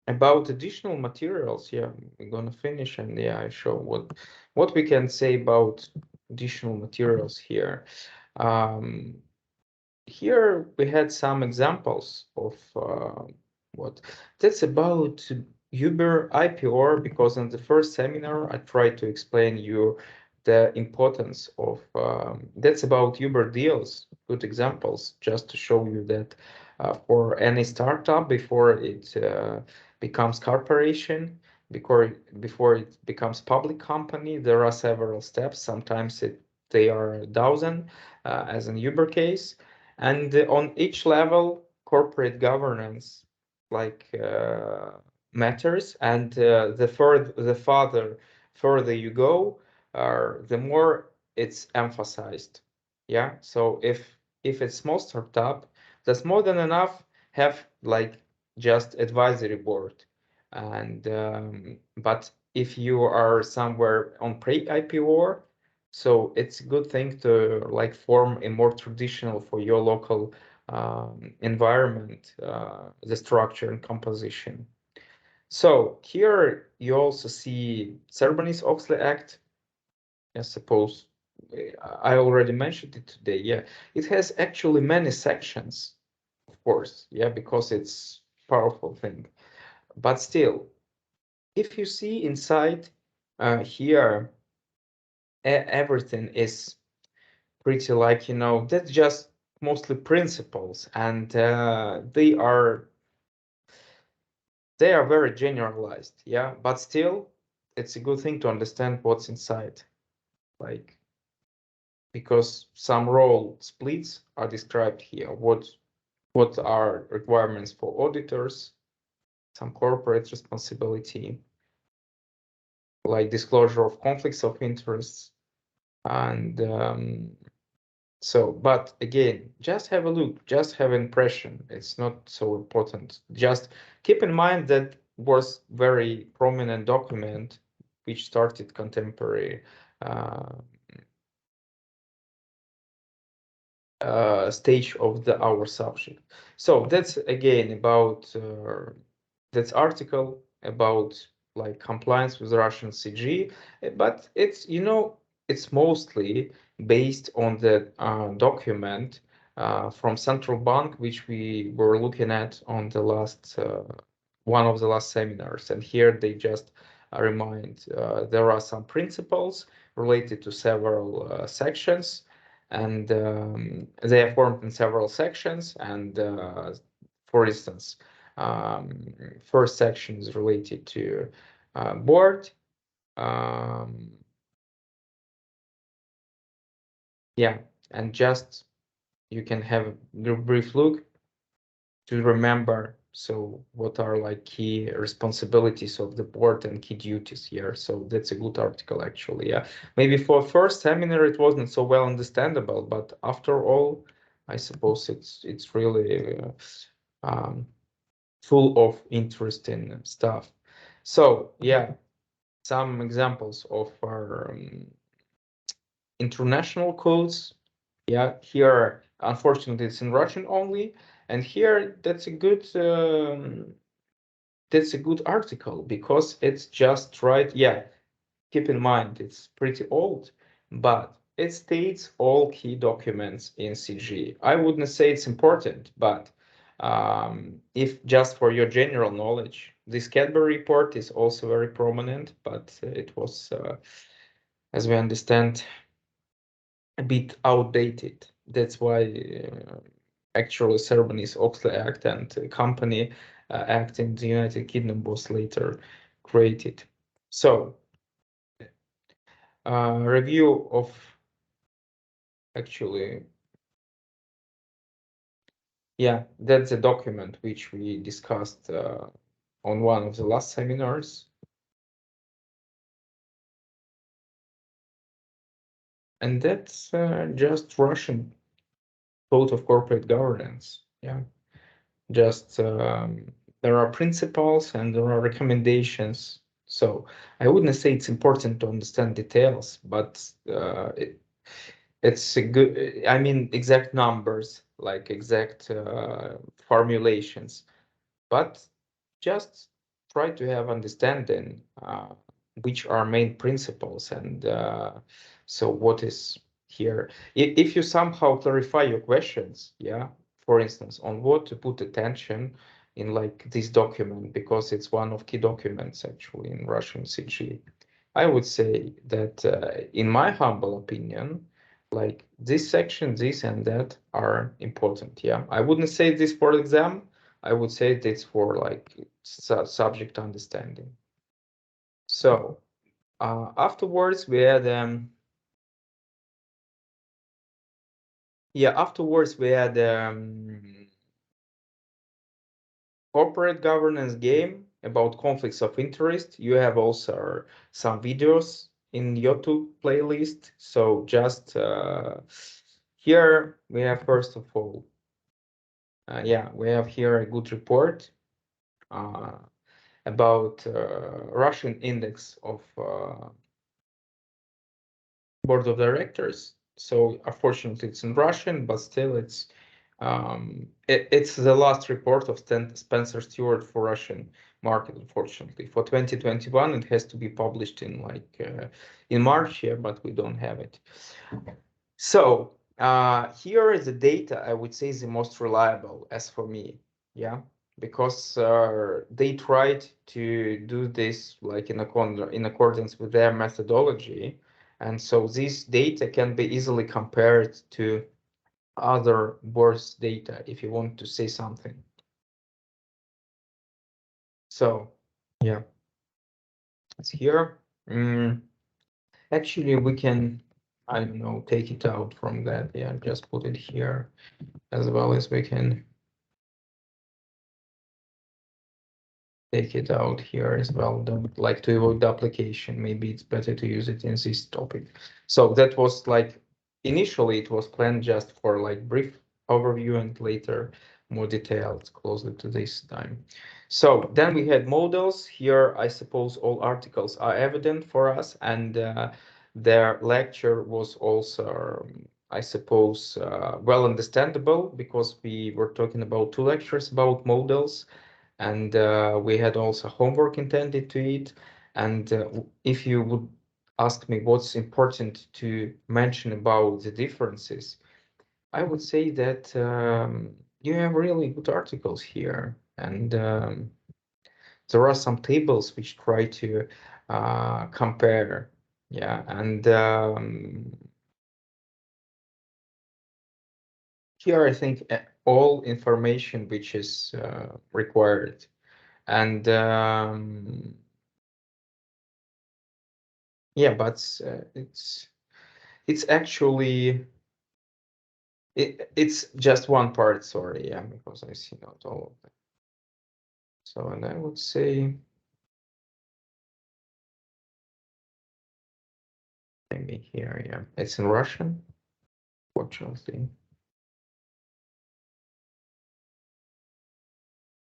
about additional materials, yeah, we're gonna finish, and yeah, I show what we can say about additional materials here. Here we had some examples of what that's about Uber IPO, because in the first seminar I tried to explain you the importance of that's about Uber deals, good examples, just to show you that for any startup, before it becomes corporation, before it becomes public company, there are several steps. Sometimes they are a dozen, as in Uber case. And on each level, corporate governance matters, and the further you go, the more it's emphasized. Yeah. So if it's small startup, that's more than enough. Have just advisory board, and but if you are somewhere on pre-IPO, so it's a good thing to form a more traditional for your local environment, the structure and composition. So here you also see Sarbanes-Oxley Act. I suppose I already mentioned it today. Yeah, it has actually many sections, of course. Yeah, because it's powerful thing. But still, if you see inside here, everything is pretty that's just mostly principles, and they are very generalized. Yeah, but still it's a good thing to understand what's inside, because some role splits are described here. What are requirements for auditors, some corporate responsibility, like disclosure of conflicts of interests, and so, but again, just have a look, just have an impression. It's not so important. Just keep in mind that was very prominent document which started contemporary stage of our subject. So that's again about that's article about compliance with Russian CG, but it's it's mostly based on the document from central bank, which we were looking at on the last one of the last seminars, and here they just remind there are some principles related to several sections, and they are formed in several sections, and for instance, first section is related to board. Yeah, and just you can have a brief look to remember, so what are key responsibilities of the board and key duties here. So that's a good article actually. Yeah, maybe for first seminar it wasn't so well understandable, but after all, I suppose it's really full of interesting stuff. So yeah, some examples of our international codes. Yeah, here unfortunately it's in Russian only, and here that's a good article, because it's just right. Yeah, keep in mind it's pretty old, but it states all key documents in CG. I wouldn't say it's important, but If just for your general knowledge, this Cadbury report is also very prominent, but it was, as we understand, a bit outdated. That's why actually Sarbanes-Oxley Act and Company Act in the United Kingdom was later created. So, review of actually, yeah, that's a document which we discussed on one of the last seminars. And that's just Russian Code of Corporate Governance. Yeah, just there are principles and there are recommendations. So I wouldn't say it's important to understand details, but it's a good, I mean, exact numbers, like exact formulations, but just try to have understanding which are main principles and so what is here. If you somehow clarify your questions, yeah, for instance, on what to put attention in like this document, because it's one of key documents actually in Russian CG, I would say that in my humble opinion, like this section, this and that are important. Yeah, I wouldn't say this for exam. I would say it's for like subject understanding. So afterwards we had corporate governance game about conflicts of interest. You have also some videos in YouTube playlist. So just here we have, first of all, we have here a good report about Russian index of board of directors. So unfortunately it's in Russian, but still it's the last report of Spencer Stewart for Russian market. Unfortunately for 2021 it has to be published in like in March here, but we don't have it. So here is the data I would say is the most reliable as for me, yeah, because they tried to do this like in accordance with their methodology, and so this data can be easily compared to other boards data if you want to say something. So yeah, it's here. Actually we can, I don't know, take it out from that. Yeah, just put it here, as well as we can take it out here as well. Don't like to avoid the application. Maybe it's better to use it in this topic. So that was like, initially it was planned just for like brief overview and later more detailed closer to this time. So then we had models here. I suppose all articles are evident for us, and their lecture was also I suppose well understandable, because we were talking about 2 lectures about models, and we had also homework intended to it. And if you would ask me what's important to mention about the differences, I would say that you have really good articles here, and there are some tables which try to compare, yeah, and here I think all information which is required. And yeah, but it's actually it's just one part, sorry, yeah, because I see not all of them. So, and I would say maybe here, yeah, it's in Russian, fortunately.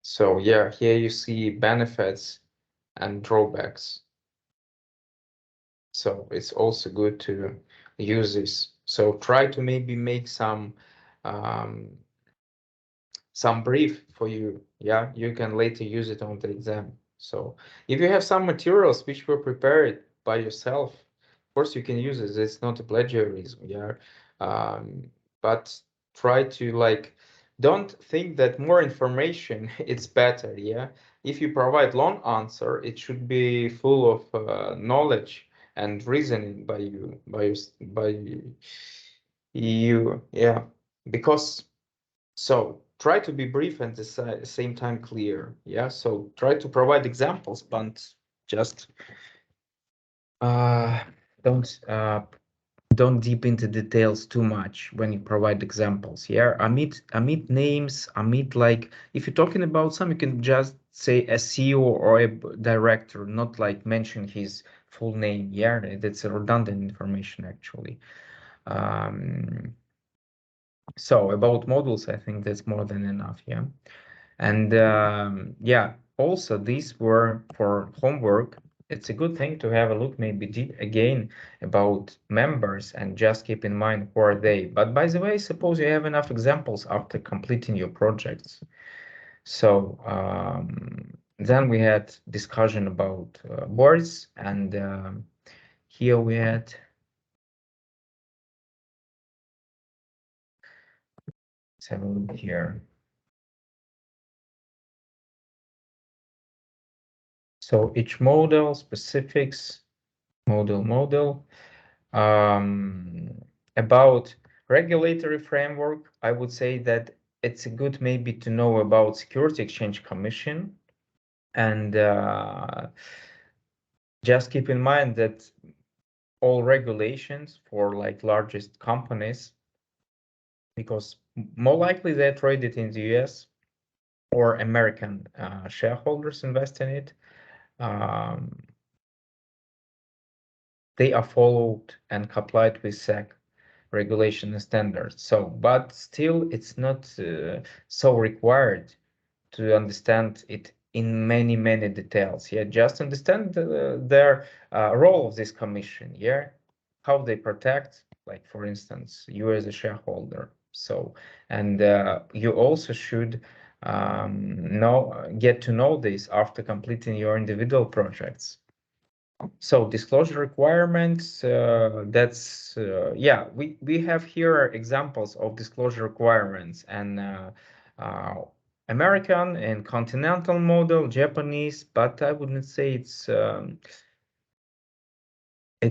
So yeah, here you see benefits and drawbacks. So it's also good to use this. So try to maybe make some brief for you, yeah, you can later use it on the exam. So if you have some materials which were prepared by yourself, of course you can use it. It's not a plagiarism, yeah, but try to like don't think that more information it's better. Yeah, if you provide long answer, it should be full of knowledge and reasoning by you. Yeah, because so try to be brief and at the same time clear. Yeah, so try to provide examples, but just don't deep into details too much when you provide examples. Yeah, omit names, omit, like if you're talking about some, you can just say a CEO or a director, not like mention his full name. Yeah, that's a redundant information actually. So about models, I think that's more than enough. Yeah, and yeah, also these were for homework. It's a good thing to have a look maybe deep again about members and just keep in mind who are they. But by the way, suppose you have enough examples after completing your projects. So then we had discussion about boards, and here we had, let's have a look here. So each model, specifics, model. About regulatory framework, I would say that it's good maybe to know about Security Exchange Commission, and just keep in mind that all regulations for like largest companies, because more likely they're traded in the US or American shareholders invest in it, they are followed and complied with SEC regulation and standards. So, but still, it's not so required to understand it in many details. Yeah, just understand their role of this commission. Yeah, how they protect, like for instance, you as a shareholder. So, and you also should get to know this after completing your individual projects. So disclosure requirements, that's, yeah, we have here examples of disclosure requirements, and American and continental model, Japanese, but I wouldn't say it's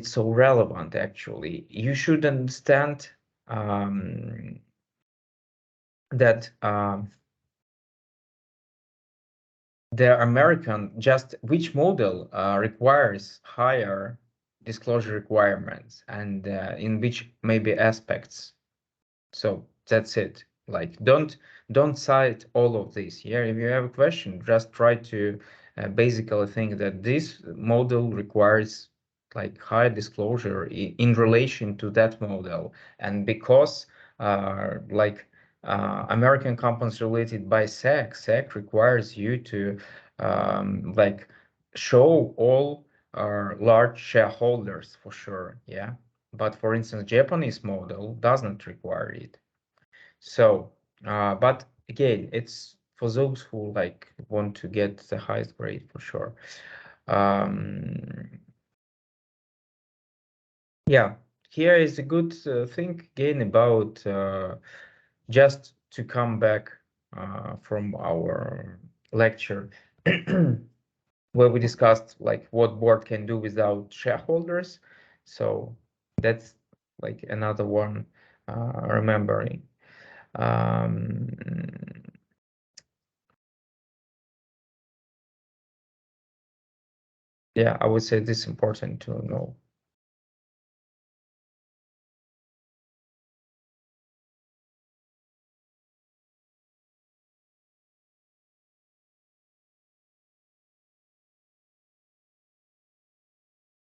so relevant actually. You should understand that the American, just which model requires higher disclosure requirements, and in which maybe aspects. So that's it. Like don't cite all of this. Yeah, if you have a question, just try to basically think that this model requires like high disclosure in relation to that model, and because like American companies related by SEC requires you to like show all large shareholders for sure. Yeah, but for instance, Japanese model doesn't require it. So, but again, it's for those who like want to get the highest grade for sure. Yeah, here is a good thing again about just to come back from our lecture where we discussed like what board can do without shareholders. So that's like another one remembering. Yeah, I would say this is important to know.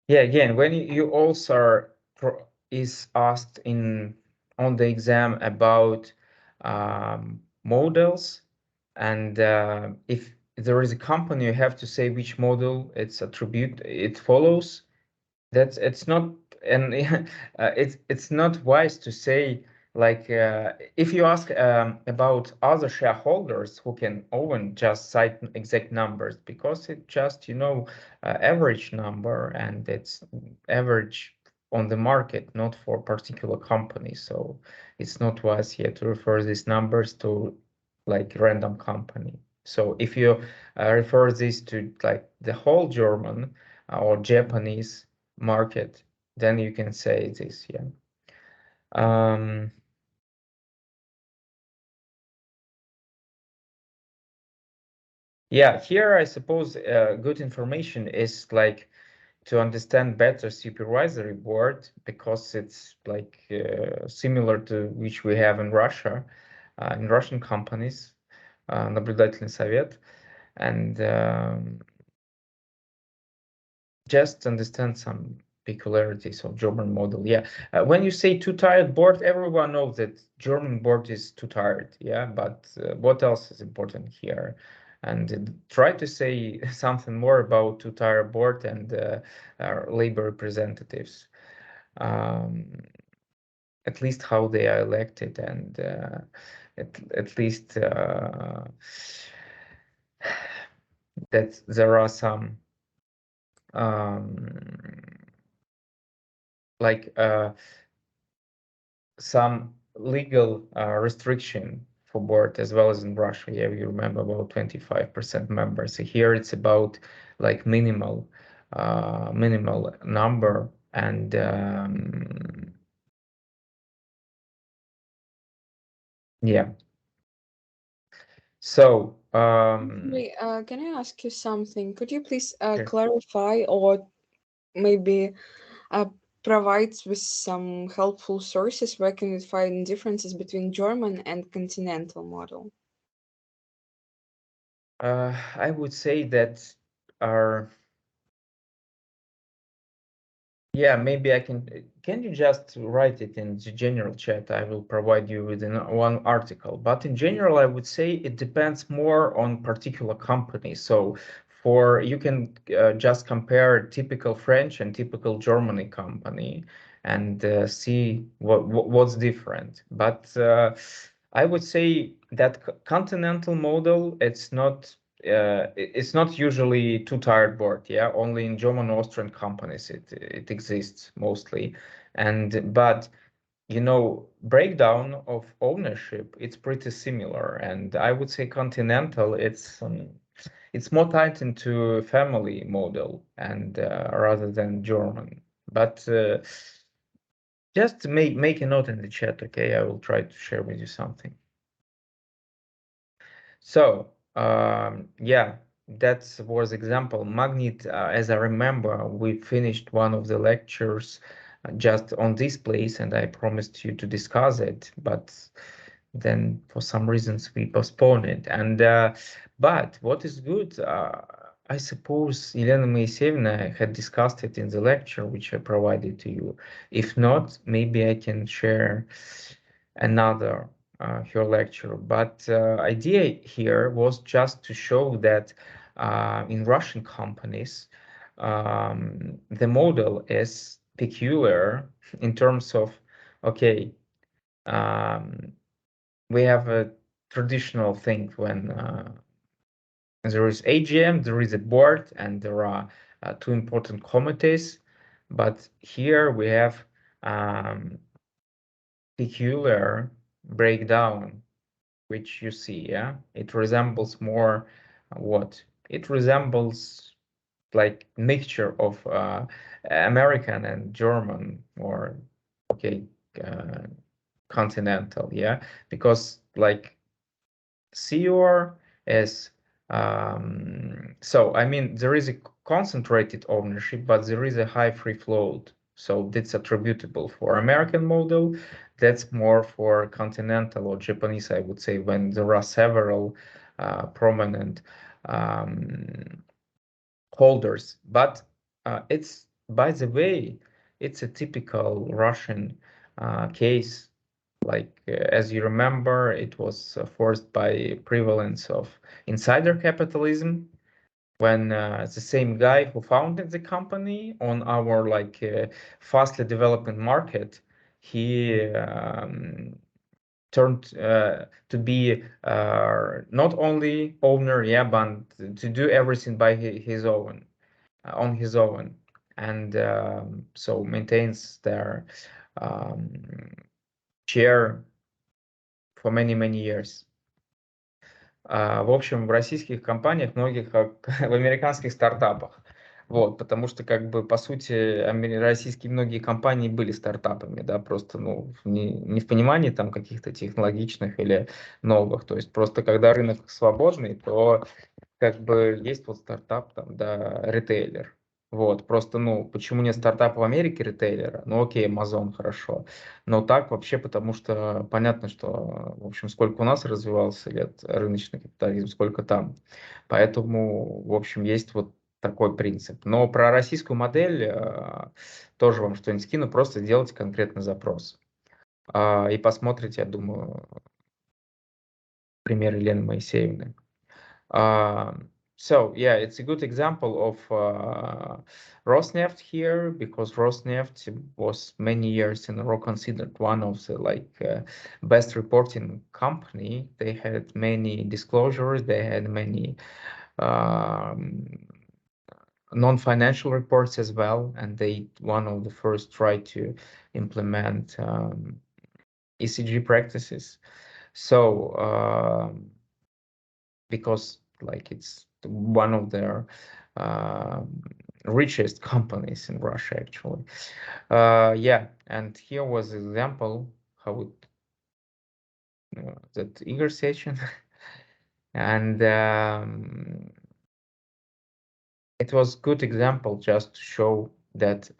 Yeah, again, when you also is asked on the exam about models, and if there is a company, you have to say which model it follows. That's it's not, and it's not wise to say like if you ask about other shareholders who can own, just cite exact numbers, because it just average number, and it's average on the market, not for particular company. So it's not wise here to refer these numbers to like random company. So if you refer this to like the whole German or Japanese market, then you can say this, yeah. Yeah, here I suppose good information is like to understand better supervisory board, because it's like similar to which we have in Russia, in Russian companies, наблюдательный совет, and just understand some peculiarities of German model. Yeah, when you say two-tiered board, everyone knows that German board is two-tiered. Yeah, but what else is important here? And try to say something more about two-tier board and our labor representatives. At least how they are elected, and at least that there are some like some legal restriction for board, as well as in Russia. Yeah, you remember about 25% members. So here it's about like minimal number, and yeah. So Actually, can I ask you something? Could you please sure. clarify, or maybe provide with some helpful sources where can we find differences between German and continental model? I would say that our yeah, maybe I can you just write it in the general chat? I will provide you with one article. But in general, I would say it depends more on particular company. So you can just compare typical French and typical Germany company and see what's different. But I would say that continental model, it's not usually two-tiered board. Yeah, only in German Austrian companies it exists mostly, but breakdown of ownership, it's pretty similar. And I would say continental, it's more tied into family model, and rather than German. But just make a note in the chat, okay? I will try to share with you something. So yeah, that was example. Magnet, as I remember, we finished one of the lectures just on this place, and I promised you to discuss it, but then for some reasons we postponed it. And but what is good, I suppose Elena Moiseyevna had discussed it in the lecture which I provided to you. If not, maybe I can share another her lecture. But idea here was just to show that in Russian companies, the model is peculiar in terms of, okay, we have a traditional thing when there is AGM, there is a board, and there are two important committees. But here we have peculiar breakdown, which you see, yeah, it resembles more what it resembles, like mixture of American and German, or okay, continental, yeah, because like COR is so I mean there is a concentrated ownership, but there is a high free float. So that's attributable for American model. That's more for continental or Japanese, I would say, when there are several prominent holders. But it's, by the way, it's a typical Russian case. Like as you remember, it was forced by prevalence of insider capitalism, when the same guy who founded the company on our like fastly developing market, he turned to be not only owner, yeah, but to do everything by his own, on his own, and so maintains their share for many years. В общем, в российских компаниях, многих, как в американских стартапах. Вот, потому что, как бы, по сути, российские многие компании были стартапами, да, просто, ну, не в понимании там каких-то технологичных или новых, то есть просто когда рынок свободный, то как бы есть вот стартап, там, да, ритейлер. Вот, просто, ну, почему не стартап в Америке ритейлера? Ну, окей, Amazon, хорошо. Но так вообще, потому что понятно, что, в общем, сколько у нас развивался лет рыночный капитализм, сколько там. Поэтому, в общем, есть вот такой принцип. Но про российскую модель тоже вам что-нибудь скину, просто сделайте конкретный запрос. И посмотрите, я думаю, пример Елены Моисеевны. So yeah, it's a good example of Rosneft here, because Rosneft was many years in a row considered one of the best reporting company. They had many disclosures, they had many non-financial reports as well, and they one of the first tried to implement ECG practices. So because like it's one of their richest companies in Russia, actually. Yeah, and here was an example how it that Igor session, and it was good example just to show that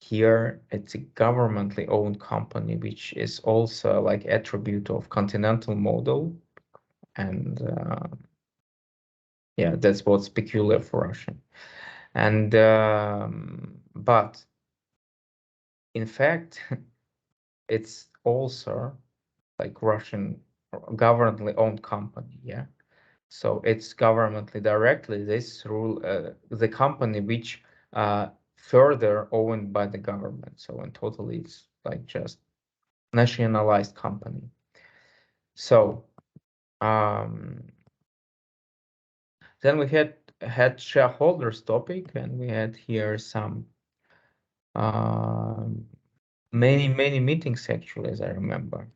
here it's a governmentally owned company, which is also like attribute of continental model, and yeah, that's what's peculiar for Russia. And but in fact, it's also like Russian governmentally owned company, yeah. So it's governmentally directly this through the company which further owned by the government. So in total, it's like just nationalized company. So then we had shareholders topic, and we had here some many meetings actually, as I remember.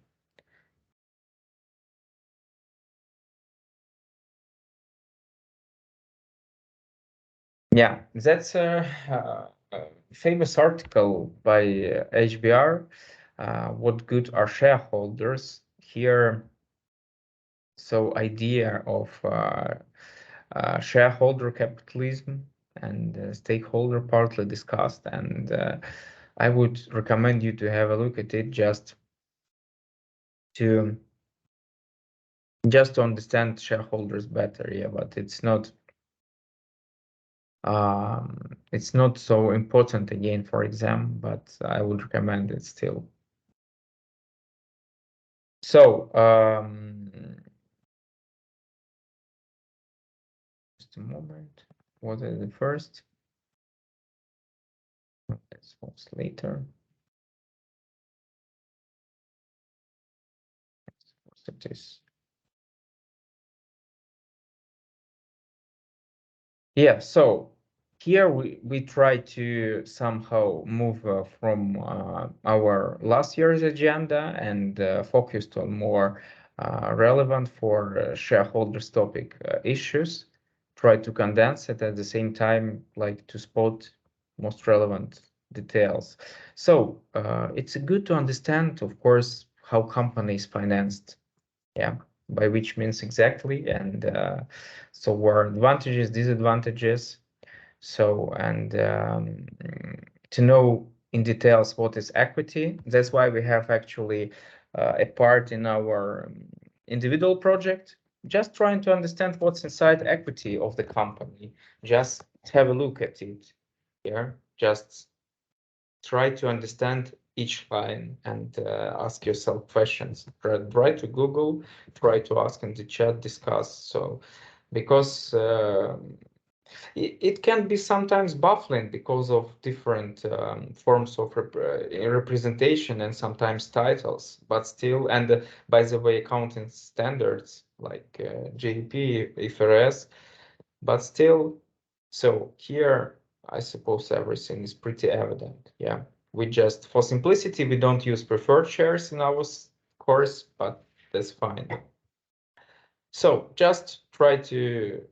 Yeah, that's a famous article by HBR. What good are shareholders here? So idea of shareholder capitalism and stakeholder partly discussed, and I would recommend you to have a look at it just to understand shareholders better. Yeah, but it's not so important again for exam, but I would recommend it still. So just a moment. What is the first? That's what's later. It is. Yeah, so here we try to somehow move from our last year's agenda and focused on more relevant for shareholders topic issues. Try to condense it at the same time, like to spot most relevant details. So it's good to understand, of course, how companies financed. Yeah, by which means exactly, and so what are advantages, disadvantages. So and to know in details what is equity. That's why we have actually a part in our individual project, just trying to understand what's inside equity of the company. Just have a look at it here. Just try to understand each line and ask yourself questions. Try to Google, try to ask in the chat, discuss. So because it can be sometimes baffling because of different forms of representation and sometimes titles, but still, and by the way, accounting standards like GDP, IFRS, but still, so here, I suppose everything is pretty evident. Yeah, we just, for simplicity, we don't use preferred shares in our course, but that's fine. So just try to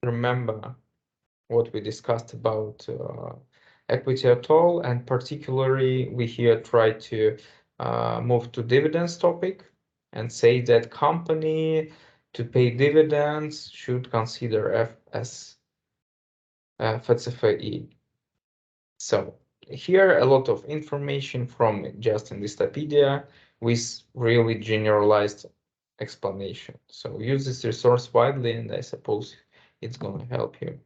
remember what we discussed about equity at all, and particularly we here try to move to dividends topic and say that company to pay dividends should consider F as FCFE. So here a lot of information from just Investopedia with really generalized explanation. So use this resource widely, and I suppose it's going to help you.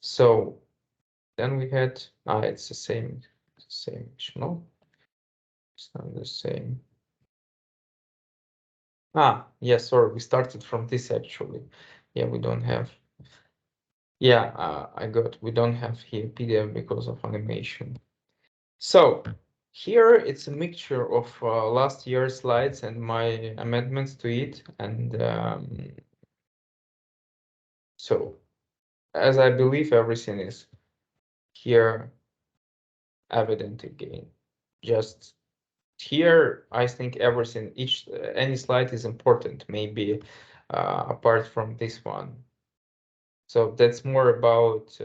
So then we had, it's the same, no, it's not the same. Yes, sorry, we started from this actually. Yeah, we don't have, we don't have here PDF because of animation. So here it's a mixture of last year's slides and my amendments to it. And so as I believe everything is here evident again, just here I think everything, any slide is important, maybe apart from this one. So that's more about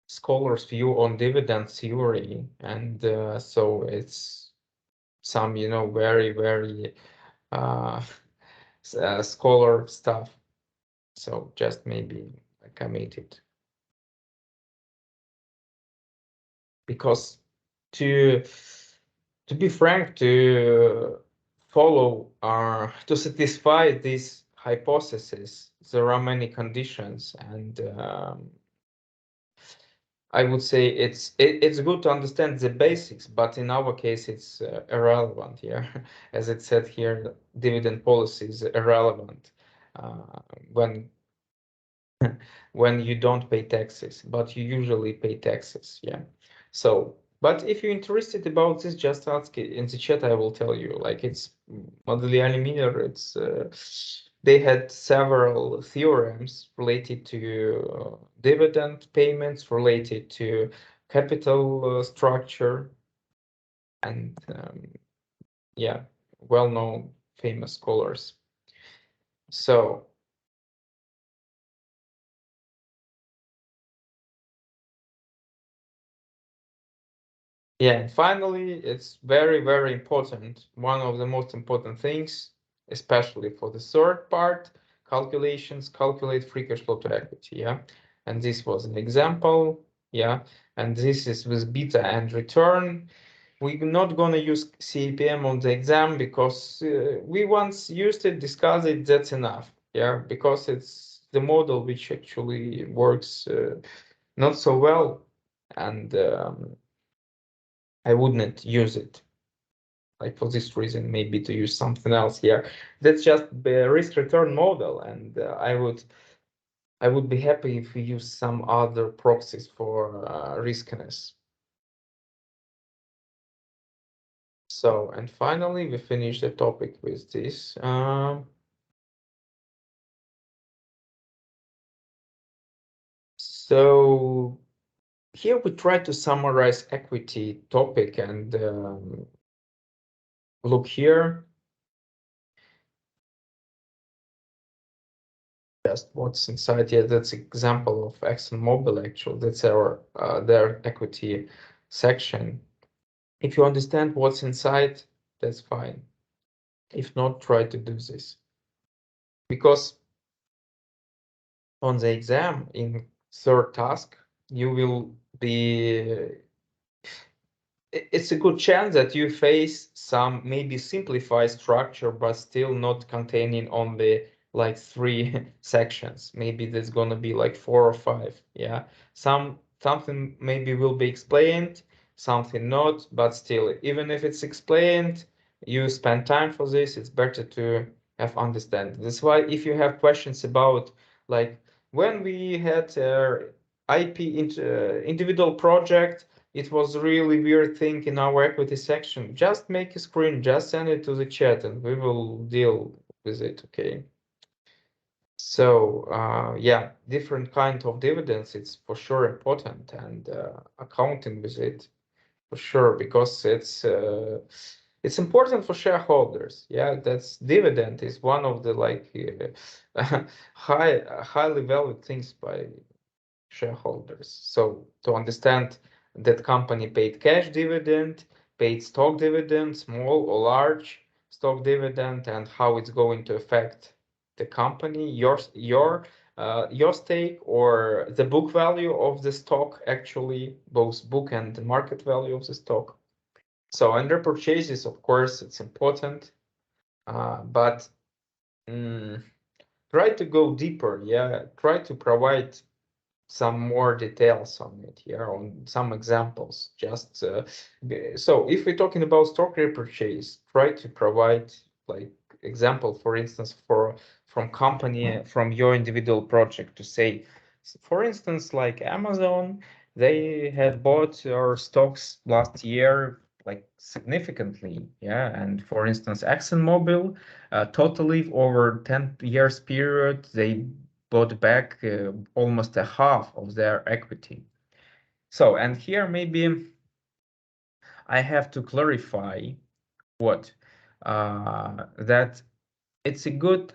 scholars' view on dividend theory, and so it's some very scholar stuff. So just maybe commit it, because to be frank, to follow to satisfy this hypothesis, there are many conditions, and I would say it's good to understand the basics, but in our case it's irrelevant here. As it said here, dividend policy is irrelevant when you don't pay taxes, but you usually pay taxes. Yeah. So, but if you're interested about this, just ask it in the chat. I will tell you. Like, it's Modigliani Miller. It's they had several theorems related to dividend payments, related to capital structure, and yeah, well-known famous scholars. So yeah, and finally, it's very, very important. One of the most important things, especially for the third part, calculations, calculate free cash flow to equity. Yeah. And this was an example. Yeah. And this is with beta and return. We're not going to use CAPM on the exam because we once used it, discussed it, that's enough. Yeah. Because it's the model which actually works not so well. And I wouldn't use it. Like, for this reason, maybe to use something else here. That's just the risk return model, and I would be happy if we use some other proxies for riskiness. So, and finally, we finish the topic with this. So here we try to summarize equity topic, and look here. Just what's inside here. That's example of ExxonMobil. Actually, that's their equity section. If you understand what's inside, that's fine. If not, try to do this, because on the exam in third task you will be. It's a good chance that you face some maybe simplified structure, but still not containing only like 3 sections. Maybe there's gonna be like 4 or 5. Yeah, something maybe will be explained, something not, but still, even if it's explained, you spend time for this, it's better to have understanding. That's why if you have questions about, like, when we had IP individual project, it was a really weird thing in our equity section, just make a screen, just send it to the chat, and we will deal with it. Okay. So yeah, different kind of dividends, it's for sure important, and accounting with it for sure, because it's important for shareholders. Yeah, that's dividend is one of the highly valued things by shareholders. So to understand that company paid cash dividend, paid stock dividend, small or large stock dividend, and how it's going to affect the company, your stake, or the book value of the stock, actually, both book and the market value of the stock. So under purchases, of course, it's important, but try to go deeper. Yeah, try to provide some more details on it here, on some examples. Just so if we're talking about stock repurchase, try to provide like example, for instance, from company, from your individual project, to say, for instance, like Amazon, they had bought our stocks last year like significantly, yeah. And for instance, ExxonMobil, totally over 10 years period, they bought back almost a half of their equity. So, and here maybe I have to clarify what that it's a good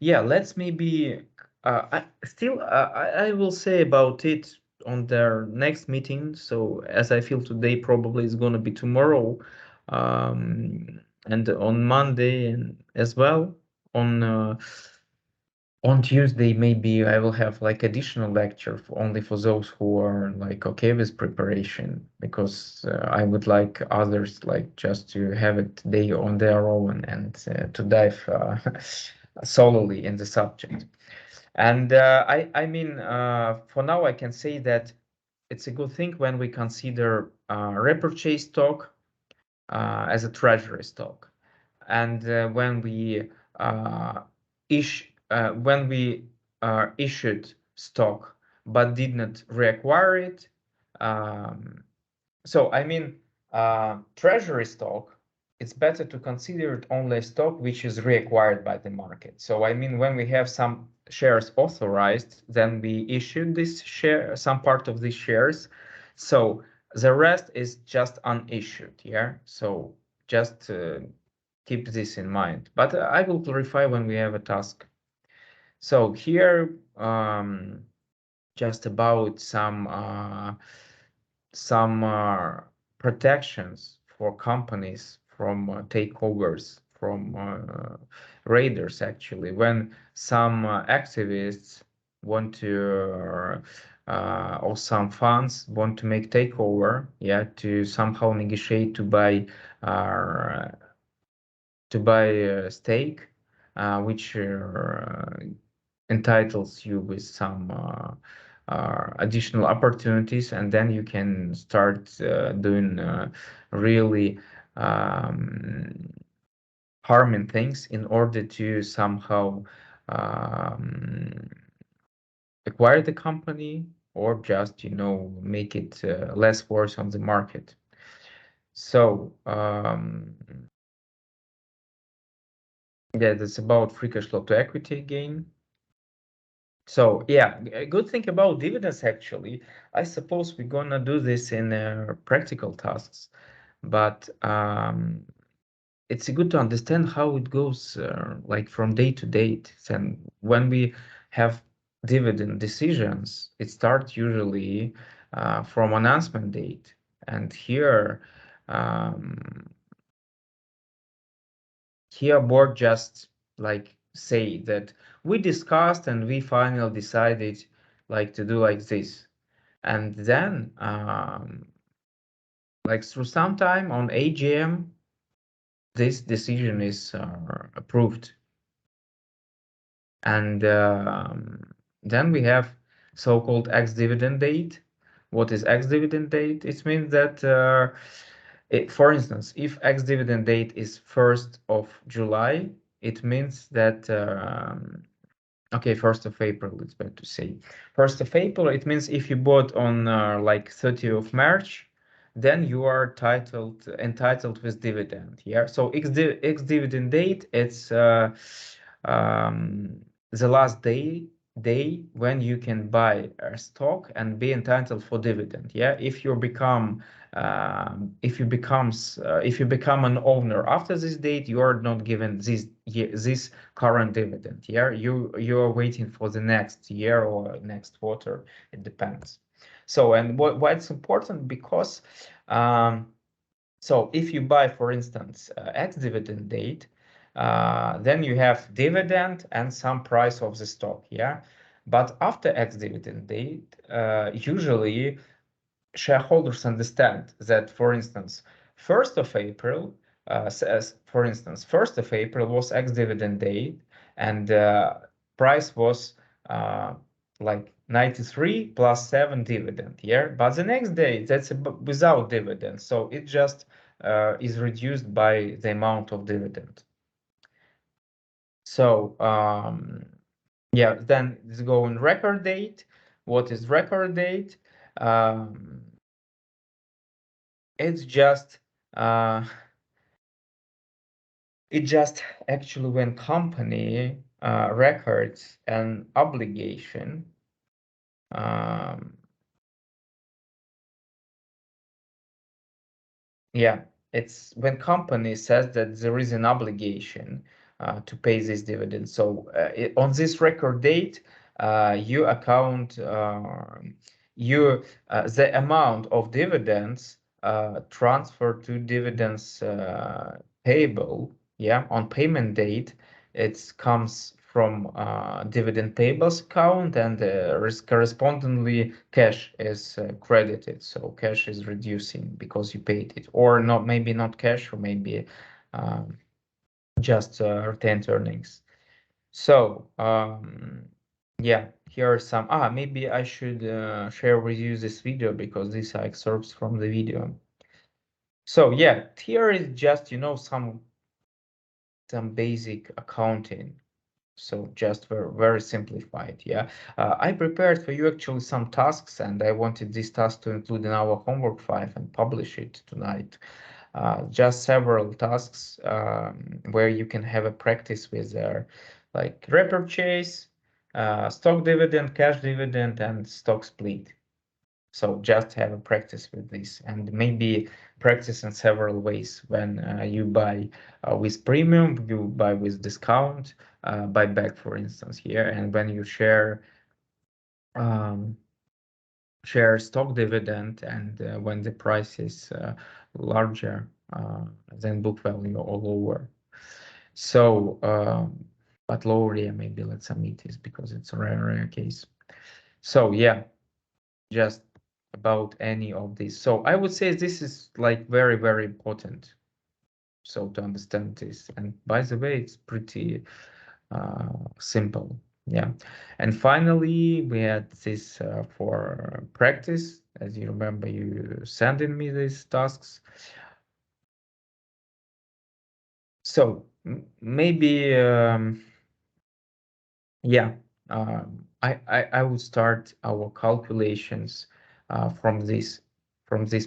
yeah, let's maybe I will say about it on their next meeting. So as I feel today probably is going to be tomorrow, and on Monday, and as well on Tuesday, maybe I will have like additional lecture only for those who are like okay with preparation, because I would like others like just to have it they on their own, and to dive solely in the subject. And I mean, for now I can say that it's a good thing when we consider repurchase stock as a treasury stock, and when we issued stock but did not reacquire it. So I mean, treasury stock, it's better to consider it only a stock which is reacquired by the market. So I mean, when we have some shares authorized, then we issue this share, some part of these shares. So the rest is just unissued. Yeah. So just keep this in mind. But I will clarify when we have a task. So here, just about some protections for companies from takeovers, from raiders, actually, when some activists want to or some funds want to make takeover, yeah, to somehow negotiate to buy a stake, which entitles you with some additional opportunities, and then you can start doing really harming things in order to somehow acquire the company, or just make it less worse on the market. So yeah, that's about free cash flow to equity again. So yeah, a good thing about dividends, actually, I suppose we're gonna do this in practical tasks, but it's good to understand how it goes like from day to date. And when we have dividend decisions, it starts usually from announcement date. And here board just like say that we discussed and we finally decided like to do like this, and then like through some time on AGM this decision is approved, and then we have so-called ex-dividend date. What is ex-dividend date? It means that for instance, if ex-dividend date is 1st of July, it means that okay, 1st of April, it's better to say. 1st of April, it means if you bought on like 30th of March, then you are entitled with dividend. Yeah. So ex-dividend date, it's the last day day when you can buy a stock and be entitled for dividend. Yeah, if you become if you become an owner after this date, you are not given this current dividend. Yeah, you are waiting for the next year or next quarter. It depends. So, and why it's important, because so if you buy, for instance, ex-dividend date, then you have dividend and some price of the stock, yeah? But after ex-dividend date, usually shareholders understand that, for instance, 1st of April, for instance, 1st of April was ex-dividend date, and price was like 93 plus 7 dividend, yeah? But the next day, that's without dividend, so it just is reduced by the amount of dividend. So yeah, then let's go on record date. What is record date? It's just actually when company records an obligation. Yeah, it's when company says that there is an obligation to pay this dividend. So on this record date, you account the amount of dividends transferred to dividends payable. Yeah, on payment date, it comes from dividend payables account, and correspondingly cash is credited. So cash is reducing because you paid it, or not, maybe not cash, or maybe just retained earnings. So yeah, here are some. Maybe I should share with you this video, because these are excerpts from the video. So yeah, here is just, some basic accounting. So just very simplified. Yeah, I prepared for you actually some tasks, and I wanted this task to include in our homework file and publish it tonight. Just several tasks where you can have a practice with like repurchase, stock dividend, cash dividend, and stock split. So just have a practice with this, and maybe practice in several ways. When you buy with premium, you buy with discount, buyback, for instance, here, and when you share stock dividend, and when the price is larger than book value or lower. So, but lower, yeah, maybe let's omit this because it's a rare case. So yeah, just about any of these. So I would say this is like very, very important. So to understand this, and by the way, it's pretty simple. Yeah. And finally, we had this for practice. As you remember, you sending me these tasks. So maybe, yeah, I would start our calculations from this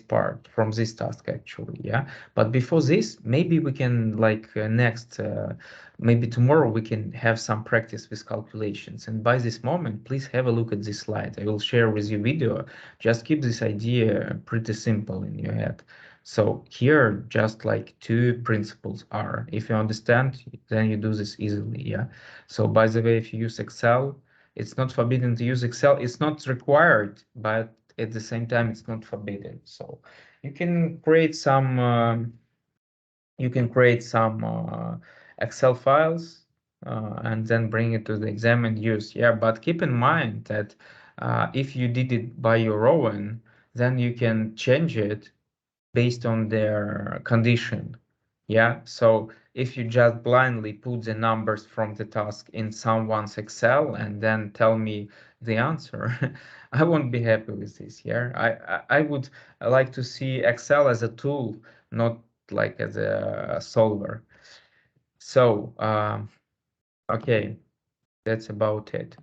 part, from this task actually. Yeah, but before this, maybe we can like next, maybe tomorrow we can have some practice with calculations. And by this moment, please have a look at this slide. I will share with you video. Just keep this idea pretty simple in your head. So here, just like 2 principles are, if you understand, then you do this easily. Yeah. So by the way, if you use Excel, it's not forbidden to use Excel. It's not required, but at the same time, it's not forbidden. So you can create some Excel files and then bring it to the exam and use. Yeah, but keep in mind that if you did it by your own, then you can change it based on their condition. Yeah, so if you just blindly put the numbers from the task in someone's Excel and then tell me the answer, I won't be happy with this. Yeah, I would like to see Excel as a tool, not like as a solver. So okay, that's about it.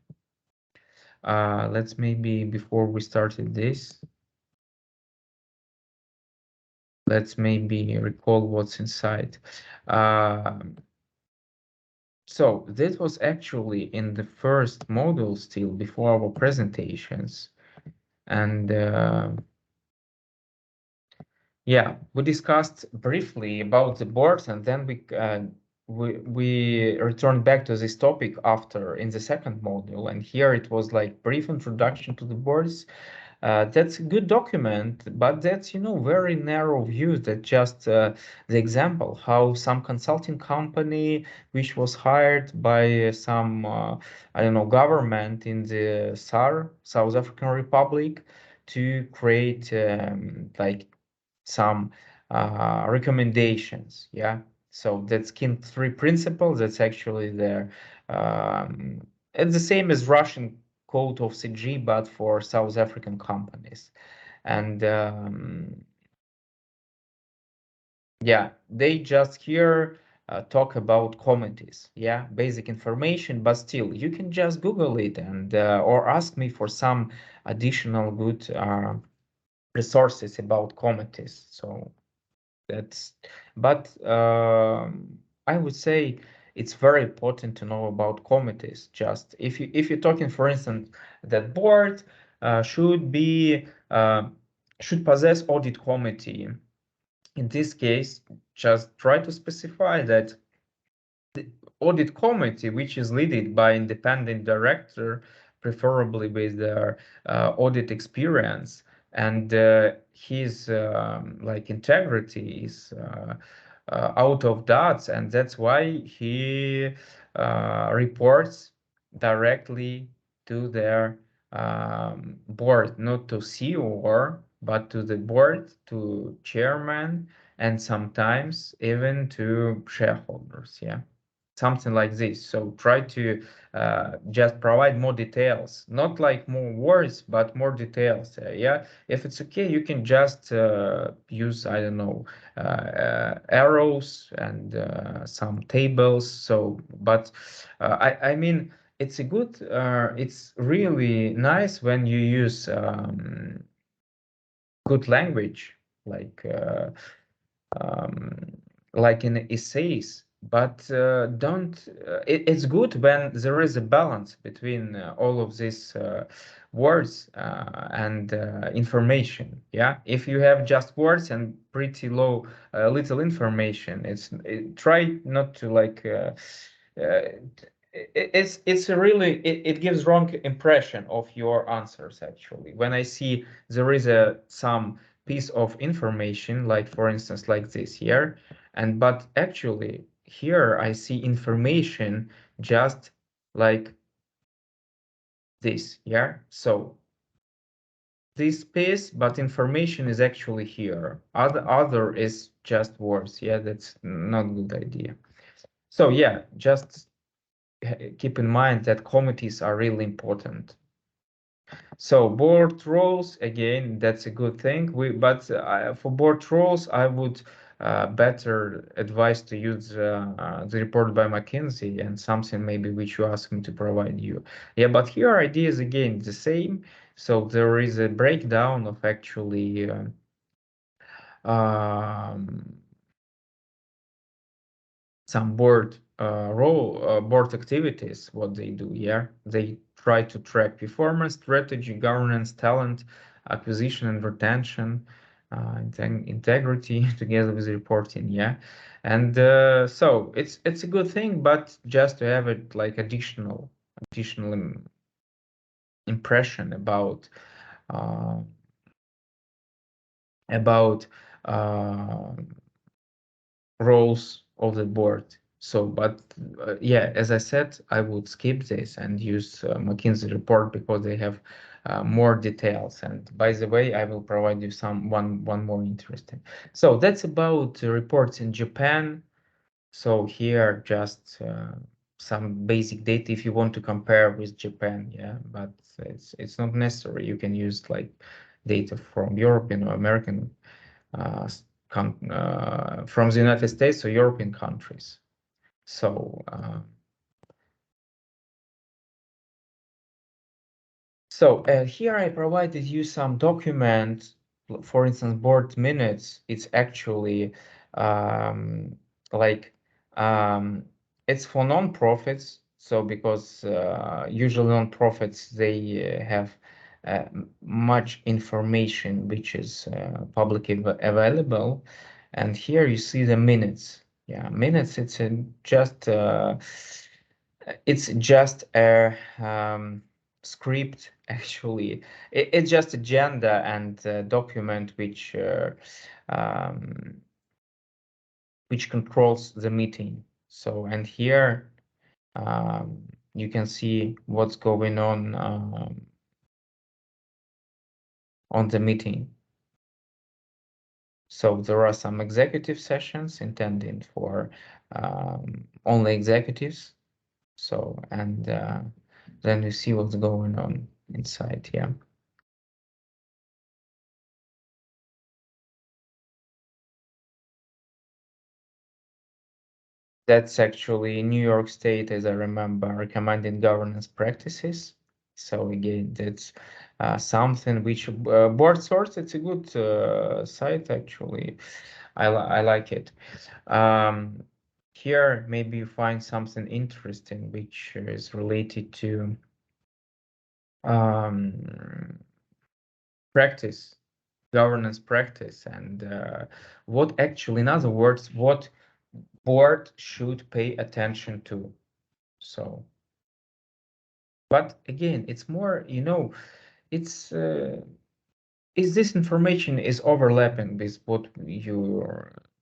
Let's maybe, before we started this, let's maybe recall what's inside. So this was actually in the first module still before our presentations. And yeah, we discussed briefly about the boards, and then we returned back to this topic after in the second module. And here it was like brief introduction to the boards. That's a good document, but that's, you know, very narrow view. That just the example how some consulting company which was hired by some I don't know, government in the SAR, South African Republic, to create like some recommendations. Yeah, so that's kin 3 principle. That's actually the it's the same as Russian code of CG, but for South African companies. And yeah, they just here talk about committees, yeah, basic information, but still you can just Google it and or ask me for some additional good resources about committees. So that's, but I would say it's very important to know about committees. Just if you're talking, for instance, that board should possess audit committee. In this case, just try to specify that the audit committee, which is led by independent director, preferably with their audit experience, and his like integrity is out of doubts, and that's why he reports directly to their board, not to CEO, but to the board, to chairman, and sometimes even to shareholders. Yeah, something like this. So try to just provide more details, not like more words, but more details. Yeah, if it's okay, you can just use, I don't know, arrows and some tables. So, but I mean, it's a good, it's really nice when you use good language, um, like in essays, but don't. It's good when there is a balance between all of these words and information. Yeah, if you have just words and pretty low, little information, try not to like. It's a really it gives wrong impression of your answers. Actually, when I see there is some piece of information, like for instance like this here, and but actually here I see information just like this. Yeah, so this piece, but information is actually here. Other is just words. Yeah, that's not a good idea. So yeah, just keep in mind that committees are really important. So board roles, again, that's a good thing. But for board roles, I would better advise to use the report by McKinsey and something maybe which you ask me to provide you. Yeah, but here idea is again the same. So there is a breakdown of actually some board board activities, what they do. Yeah, they try to track performance, strategy, governance, talent acquisition and retention, integrity together with reporting. Yeah, and so it's a good thing, but just to have it like additional impression about about uh, roles of the board. So, but yeah, as I said, I would skip this and use McKinsey report because they have more details. And by the way, I will provide you one more interesting. So that's about reports in Japan. So here just some basic data if you want to compare with Japan. Yeah, but it's not necessary. You can use like data from European or American from the United States or European countries. So here I provided you some documents. For instance, board minutes. It's actually like it's for non-profits. So because usually non-profits, they have much information which is publicly available. And here you see the minutes. Yeah, minutes, it's just a script, actually. It's just agenda and document which controls the meeting. So, and here you can see what's going on the meeting. So there are some executive sessions intended for only executives. So, and then you see what's going on inside. Yeah. That's actually New York State, as I remember, recommending governance practices. So again, that's something which board source. It's a good site, actually. I like it. Here, maybe you find something interesting which is related to practice, governance practice, and what actually, in other words, what board should pay attention to. So, but again, it's more, it's is this information is overlapping with what you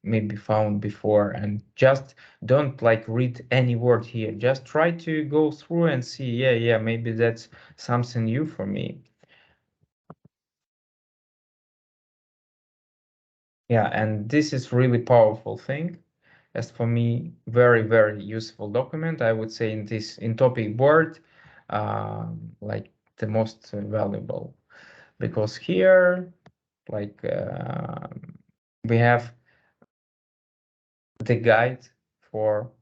maybe found before, and just don't like read any word here. Just try to go through and see, yeah, maybe that's something new for me. Yeah, and this is really powerful thing. As for me, very, very useful document. I would say in topic board, like the most valuable, because here, like we have the guide for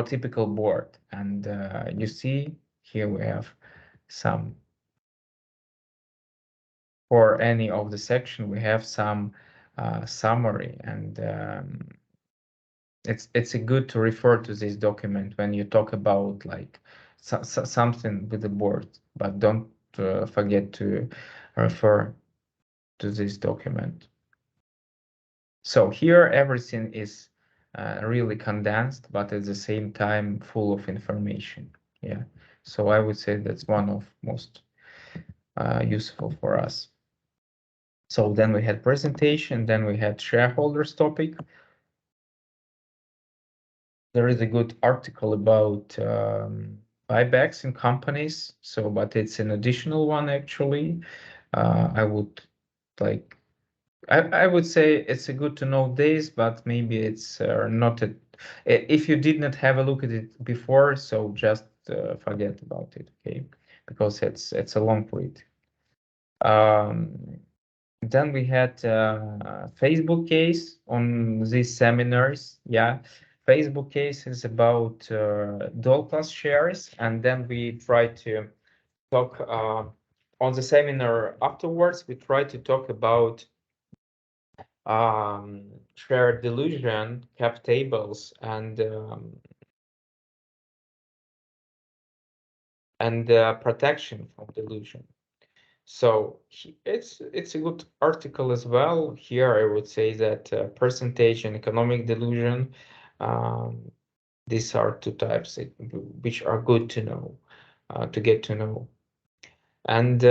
typical board, and you see here we have some, for any of the section we have some summary, and it's a good to refer to this document when you talk about like something with the board, but don't forget to refer to this document. So here everything is really condensed, but at the same time full of information. Yeah, so I would say that's one of most useful for us. So then we had presentation, then we had shareholders topic. There is a good article about buybacks in companies. So, but it's an additional one actually. I would like. I would say it's a good to know this, but maybe it's not a. If you did not have a look at it before, so just forget about it, okay? Because it's a long read. Then we had Facebook case on these seminars. Yeah, Facebook case is about dual class shares, and then we try to talk on the seminar afterwards. We try to talk about share delusion, cap tables, and protection from delusion. So it's a good article as well. Here I would say that percentage and economic delusion, these are two types which are good to know, to get to know. And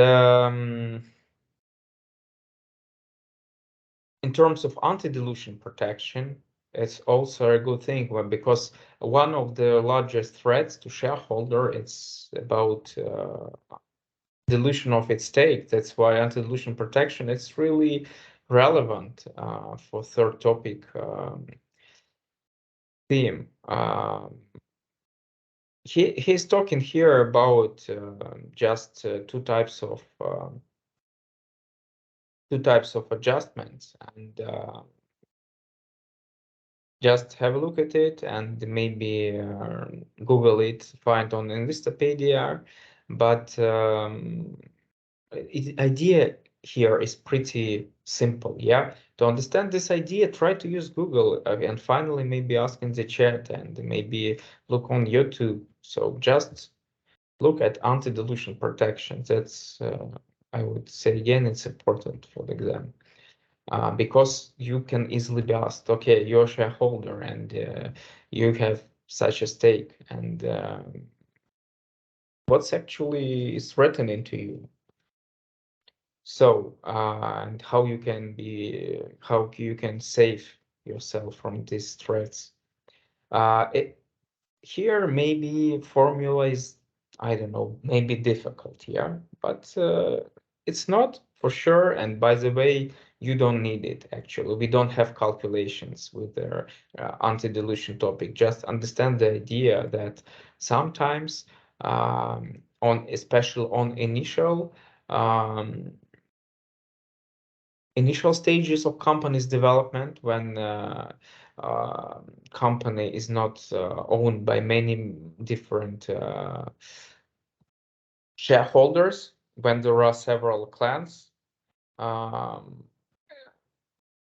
in terms of anti-dilution protection, it's also a good thing, because one of the largest threats to shareholder, it's about dilution of its stake. That's why anti-dilution protection is really relevant for third topic theme. He's talking here about just two types of adjustments, and just have a look at it and maybe Google it, find on Investopedia. But idea here is pretty simple. Yeah, to understand this idea, try to use Google, and finally maybe ask in the chat, and maybe look on YouTube. So just look at anti-dilution protection. That's I would say again, it's important for the exam, because you can easily be asked, okay, you're a shareholder and you have such a stake, and what's actually is threatening to you? So, and how you can save yourself from these threats. Here maybe formula is, I don't know, maybe difficult here, but it's not for sure. And by the way, you don't need it actually. We don't have calculations with the anti-dilution topic. Just understand the idea that sometimes especially on initial stages of company's development, when company is not owned by many different shareholders, when there are several clans,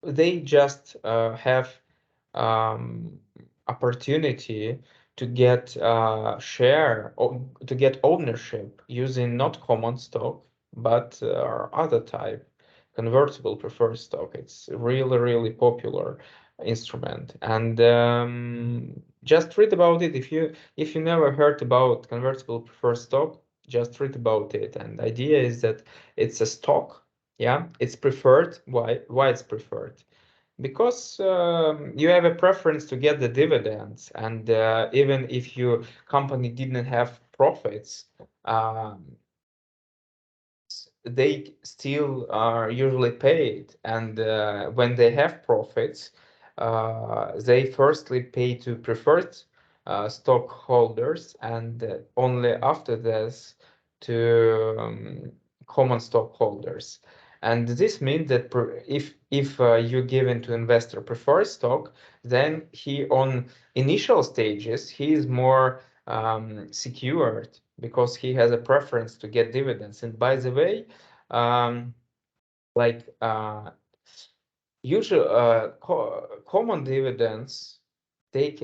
they just have opportunity to get share or to get ownership using not common stock, but other type convertible preferred stock. It's really popular instrument, and just read about it. If you never heard about convertible preferred stock, just read about it. And the idea is that it's a stock. Yeah, it's preferred. Why it's preferred? Because you have a preference to get the dividends, and even if your company didn't have profits, they still are usually paid. And when they have profits, they firstly pay to preferred stockholders, and only after this to common stockholders. And this means that if you give into investor preferred stock, then he on initial stages he is more secured, because he has a preference to get dividends. And by the way, like usual common dividends,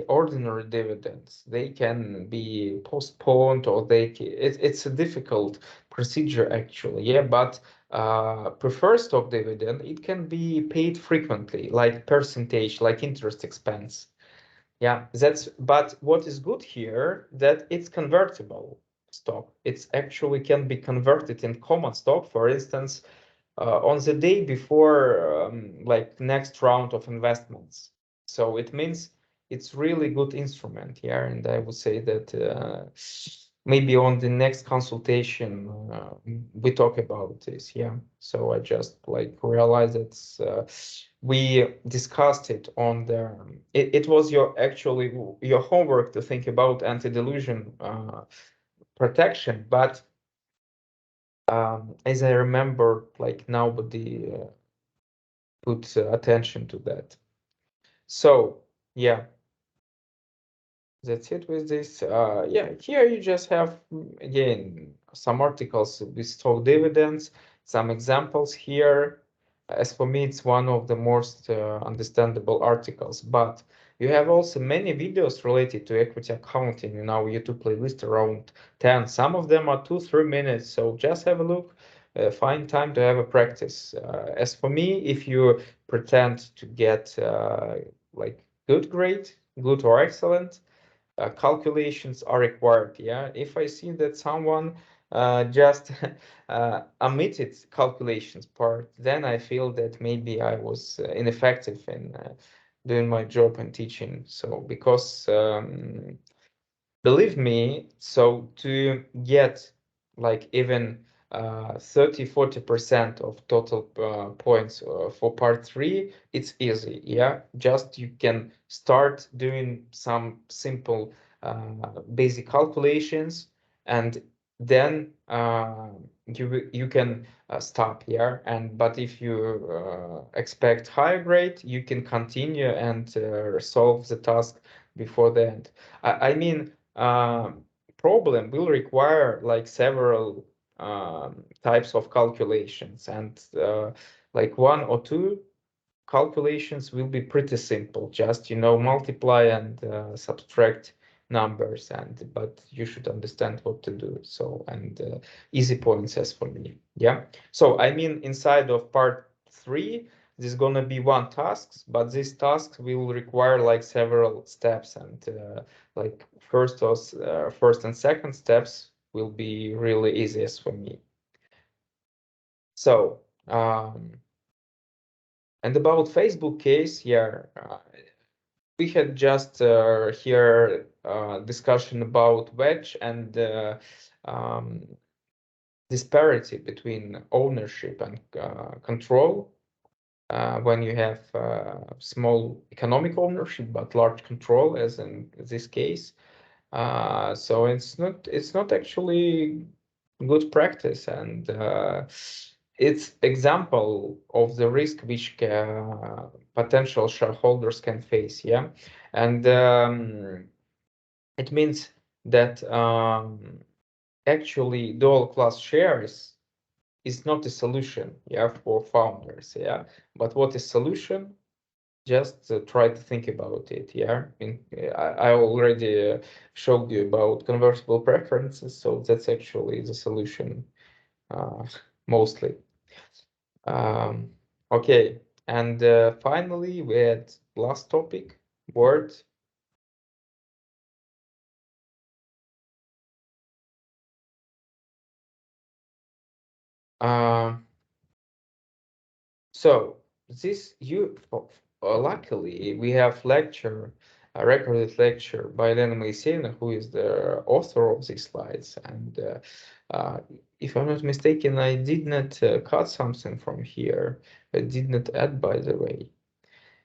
ordinary dividends, they can be postponed, or it's a difficult procedure actually. Yeah, but preferred stock dividend, it can be paid frequently, like percentage, like interest expense. Yeah, but what is good here, that it's convertible stock. It's actually can be converted in common stock, for instance, on the day before like next round of investments. So it means it's really good instrument here. And I would say that maybe on the next consultation we talk about this. Yeah, so I just like realized that we discussed it on it was your homework to think about anti-dilution protection, but as I remember, like nobody put attention to that. So yeah, that's it with this. Yeah, here you just have again some articles with stock dividends, some examples here. As for me, it's one of the most understandable articles, but you have also many videos related to equity accounting in our YouTube playlist, around 10. Some of them are 2-3 minutes, so just have a look, find time to have a practice. As for me, if you pretend to get like good grade, good or excellent, calculations are required. Yeah, if I see that someone just omitted calculations part, then I feel that maybe I was ineffective in doing my job and teaching. So because believe me, so to get like even 30-40% of total points for part 3, it's easy. Yeah, just you can start doing some simple basic calculations, and then you can stop. Yeah, but if you expect higher grade, you can continue and solve the task before the end. I mean, problem will require like several types of calculations, and like 1 or 2 calculations will be pretty simple, just multiply and subtract numbers, but you should understand what to do. So, and easy points as for me. Yeah, so I mean, inside of part 3 there's gonna be one tasks, but these tasks will require like several steps, and like first and second steps will be really easiest for me. So and about Facebook case, yeah, we had just here discussion about wedge and disparity between ownership and control when you have small economic ownership but large control, as in this case. So it's not actually good practice, and it's example of the risk which potential shareholders can face. Yeah, and it means that actually dual class shares is not a solution, yeah, for founders. Yeah, but what is solution? Just try to think about it. Yeah, I already showed you about convertible preferences, so that's actually the solution mostly. Okay, and finally we had last topic, word. So this luckily we have lecture, a recorded lecture by Elena Moiseyevna, who is the author of these slides. And if I'm not mistaken, I did not cut something from here. I did not add, by the way.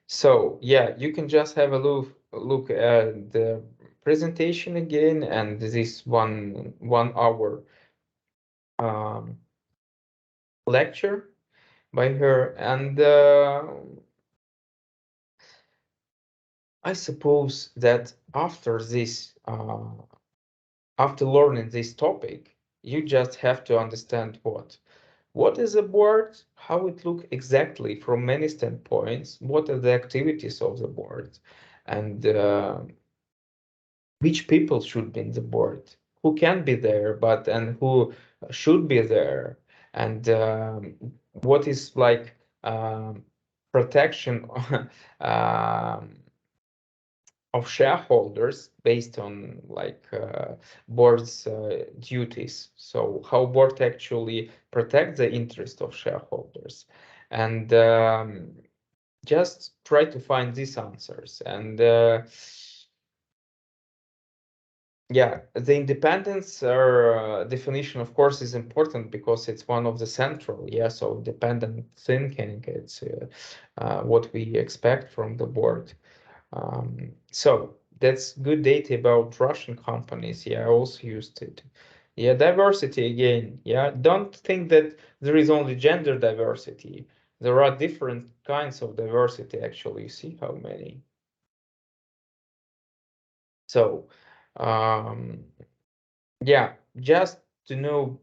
So yeah, you can just have a look at the presentation again, and this one hour lecture by her. And I suppose that after this, after learning this topic, you just have to understand what is a board, how it looks exactly from many standpoints, what are the activities of the board, and which people should be in the board, who can be there, and who should be there, and what is like protection of shareholders based on like board's duties. So how board actually protect the interest of shareholders, and just try to find these answers. And yeah, the independence or definition, of course, is important because it's one of the central. Yeah, so independent thinking, it's what we expect from the board. So that's good data about Russian companies. Yeah, I also used it. Yeah, diversity again. Yeah, don't think that there is only gender diversity. There are different kinds of diversity, actually. You see how many. So, yeah, just to know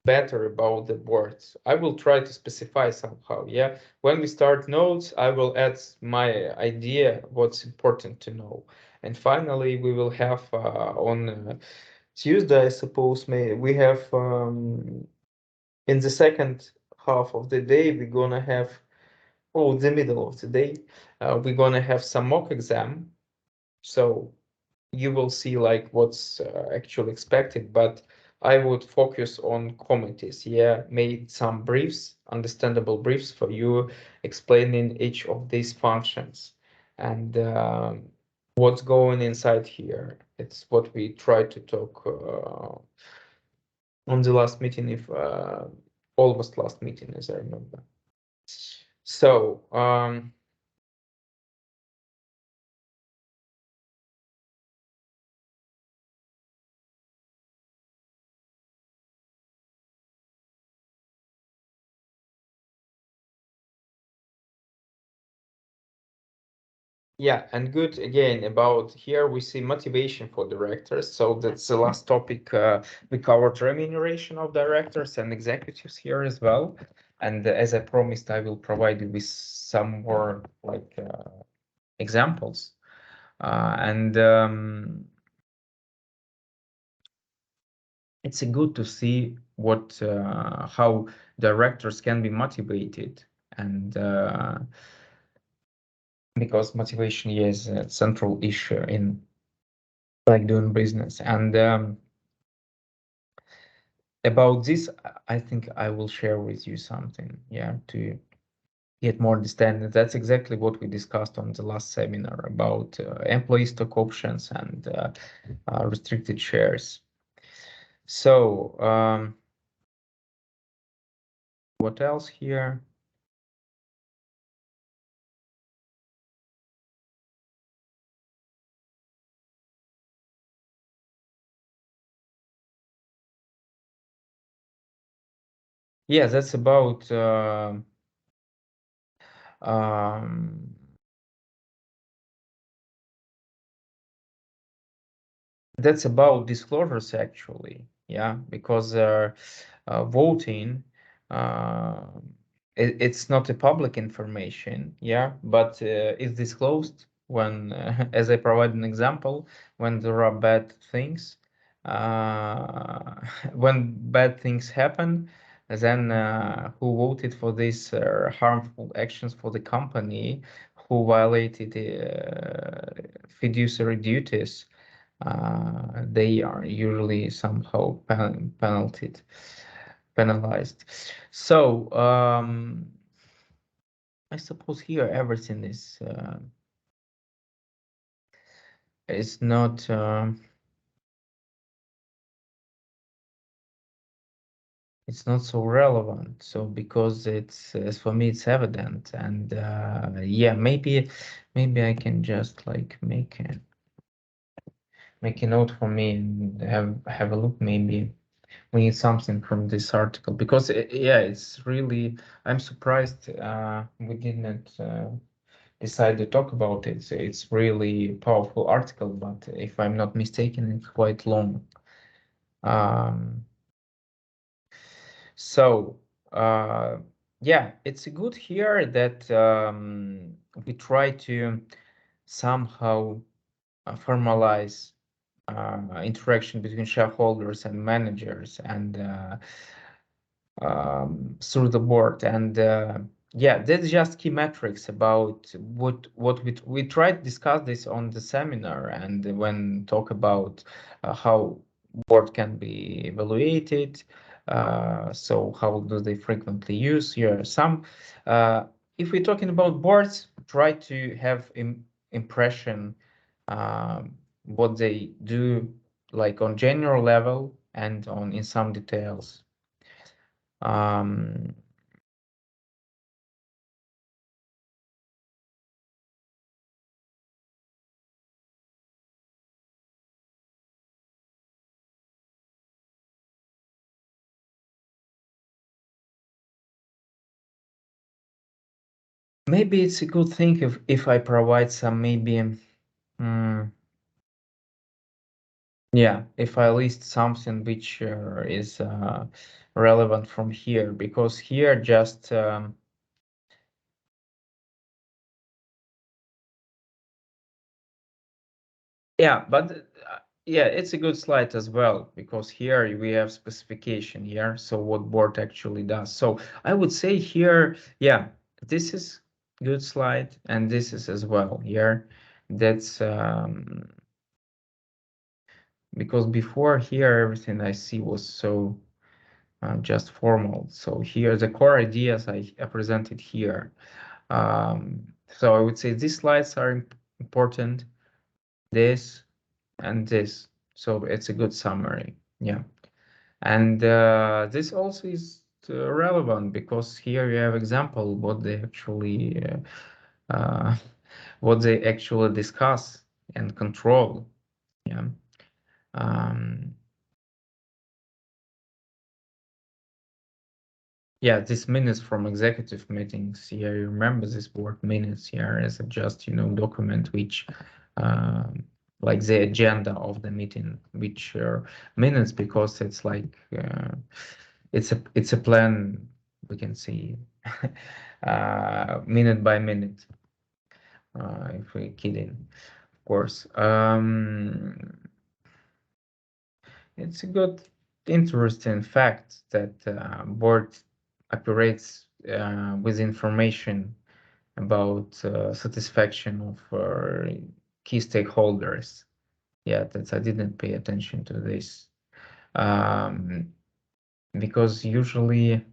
better about the boards, I will try to specify somehow. Yeah, when we start notes, I will add my idea what's important to know, and finally we will have on Tuesday, I suppose, we have in the second half of the day we're gonna have, the middle of the day, we're gonna have some mock exam, so you will see like what's actually expected, but I would focus on committees. Yeah, made some briefs, understandable briefs for you, explaining each of these functions and what's going inside here. It's what we tried to talk on the last meeting, if almost last meeting, as I remember. So Yeah, and good again about here we see motivation for directors. So that's the last topic. We covered remuneration of directors and executives here as well. And as I promised, I will provide you with some more like examples. It's good to see what how directors can be motivated, and because motivation is a central issue in like doing business. And about this, I think I will share with you something, yeah, to get more understanding. That's exactly what we discussed on the last seminar about employee stock options and restricted shares. So what else here? Yeah, that's about that's about disclosures actually, yeah, because voting it's not a public information, yeah, but it's disclosed when as I provide an example, when there are bad things, when bad things happen, then who voted for these harmful actions for the company, who violated fiduciary duties, they are usually somehow penalized. So I suppose here everything is not it's not so relevant. So because it's as for me it's evident, and yeah, maybe I can just like make a note for me and have a look. Maybe we need something from this article, because yeah, it's really, I'm surprised we didn't decide to talk about it. So it's really powerful article, but if I'm not mistaken, it's quite long. So yeah, it's good here that we try to somehow formalize interaction between shareholders and managers, and through the board. And yeah, that's just key metrics about what we tried to discuss this on the seminar, and when talk about how board can be evaluated. So how do they frequently use here? Some if we're talking about boards, try to have impression what they do, like on general level and on in some details. Maybe it's a good thing if I provide some maybe yeah, if I list something which is relevant from here, because here just yeah, but yeah, it's a good slide as well, because here we have specification here, so what board actually does. So I would say here, yeah, this is good slide, and this is as well here. That's because before here everything I see was so just formal. So here the core ideas I presented here. So I would say these slides are important, this and this. So it's a good summary, yeah. And this also is relevant, because here you have example what they actually discuss and control, yeah. Yeah, these minutes from executive meetings. Yeah, you remember this word minutes here as a just document which like the agenda of the meeting, which minutes because it's like it's a plan we can see minute by minute if we're kidding, of course. It's a good, interesting fact that board operates with information about satisfaction of key stakeholders. Yeah, I didn't pay attention to this because usually,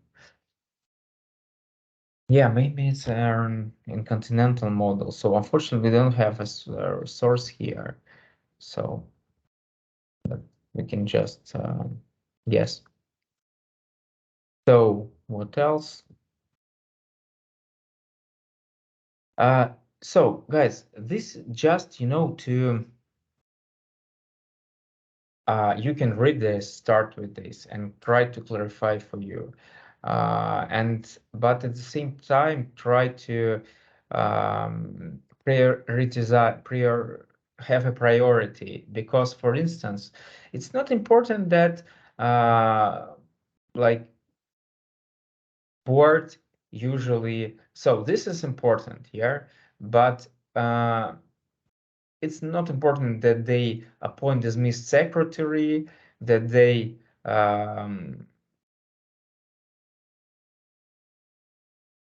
yeah, maybe it's in continental model. So unfortunately, we don't have a source here. So we can just guess. So what else? So guys, this just to you can read this, start with this, and try to clarify for you, but at the same time try to prioritize, have a priority, because for instance, it's not important that like board usually. So this is important here, but it's not important that they appoint dismissed secretary, that they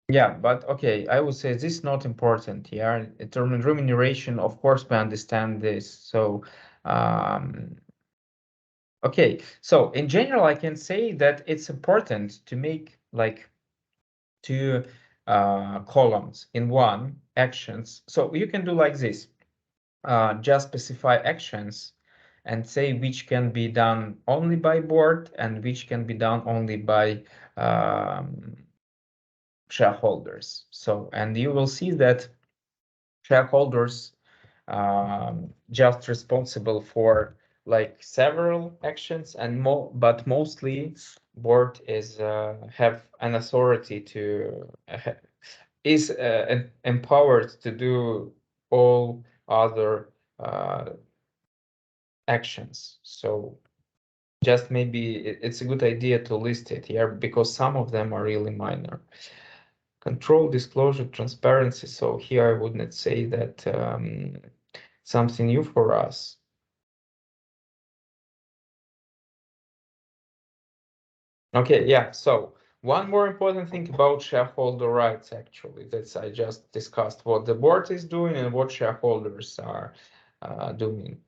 yeah, but okay, I would say this is not important. Yeah, in terms of remuneration, of course, we understand this. So okay, so in general, I can say that it's important to make like two columns in one, actions. So you can do like this. Just specify actions and say which can be done only by board and which can be done only by shareholders. So, and you will see that shareholders just responsible for like several actions, and but mostly board is have an authority to is empowered to do all other actions. So just maybe it's a good idea to list it here, because some of them are really minor. Control, disclosure, transparency. So here I wouldn't say that something new for us. Okay, yeah. So one more important thing about shareholder rights, actually, that's I just discussed what the board is doing and what shareholders are doing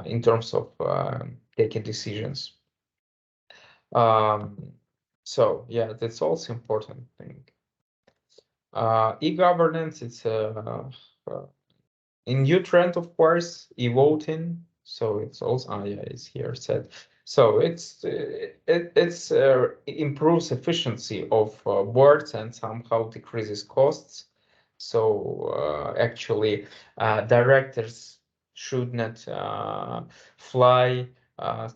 in terms of taking decisions. So yeah, that's also important thing. E-governance, it's a new trend, of course. E-voting, so it's also yeah, it's here said. So it's improves efficiency of boards and somehow decreases costs. So actually, directors should not fly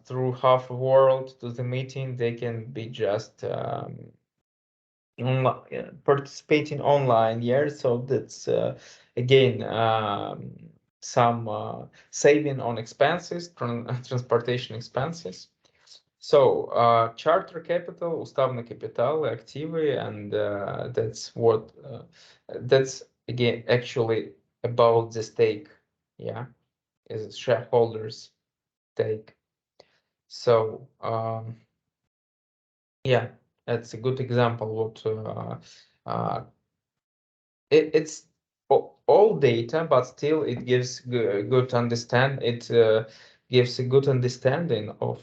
through half a world to the meeting. They can be just participating online. Yeah, so that's again some saving on expenses, transportation expenses. So charter capital, уставный капитал, активы, and that's what that's again actually about the stake. Yeah, is shareholders stake. So yeah, that's a good example what it's all data, but still it gives good understand. It gives a good understanding of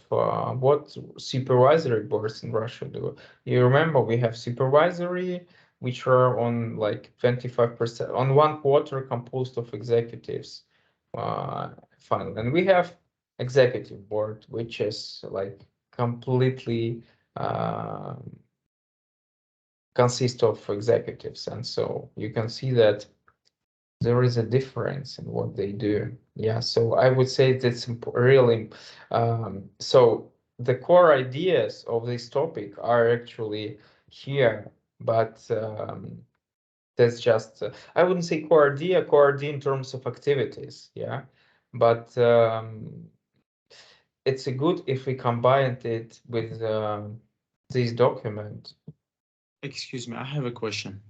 what supervisory boards in Russia do. You remember we have supervisory, which are on like 25% on one quarter composed of executives. Final, and we have executive board, which is like completely consist of executives, and so you can see that there is a difference in what they do. Yeah, so I would say that's really so the core ideas of this topic are actually here, but that's just, I wouldn't say core ID in terms of activities, yeah, but it's a good if we combined it with this document. Excuse me, I have a question.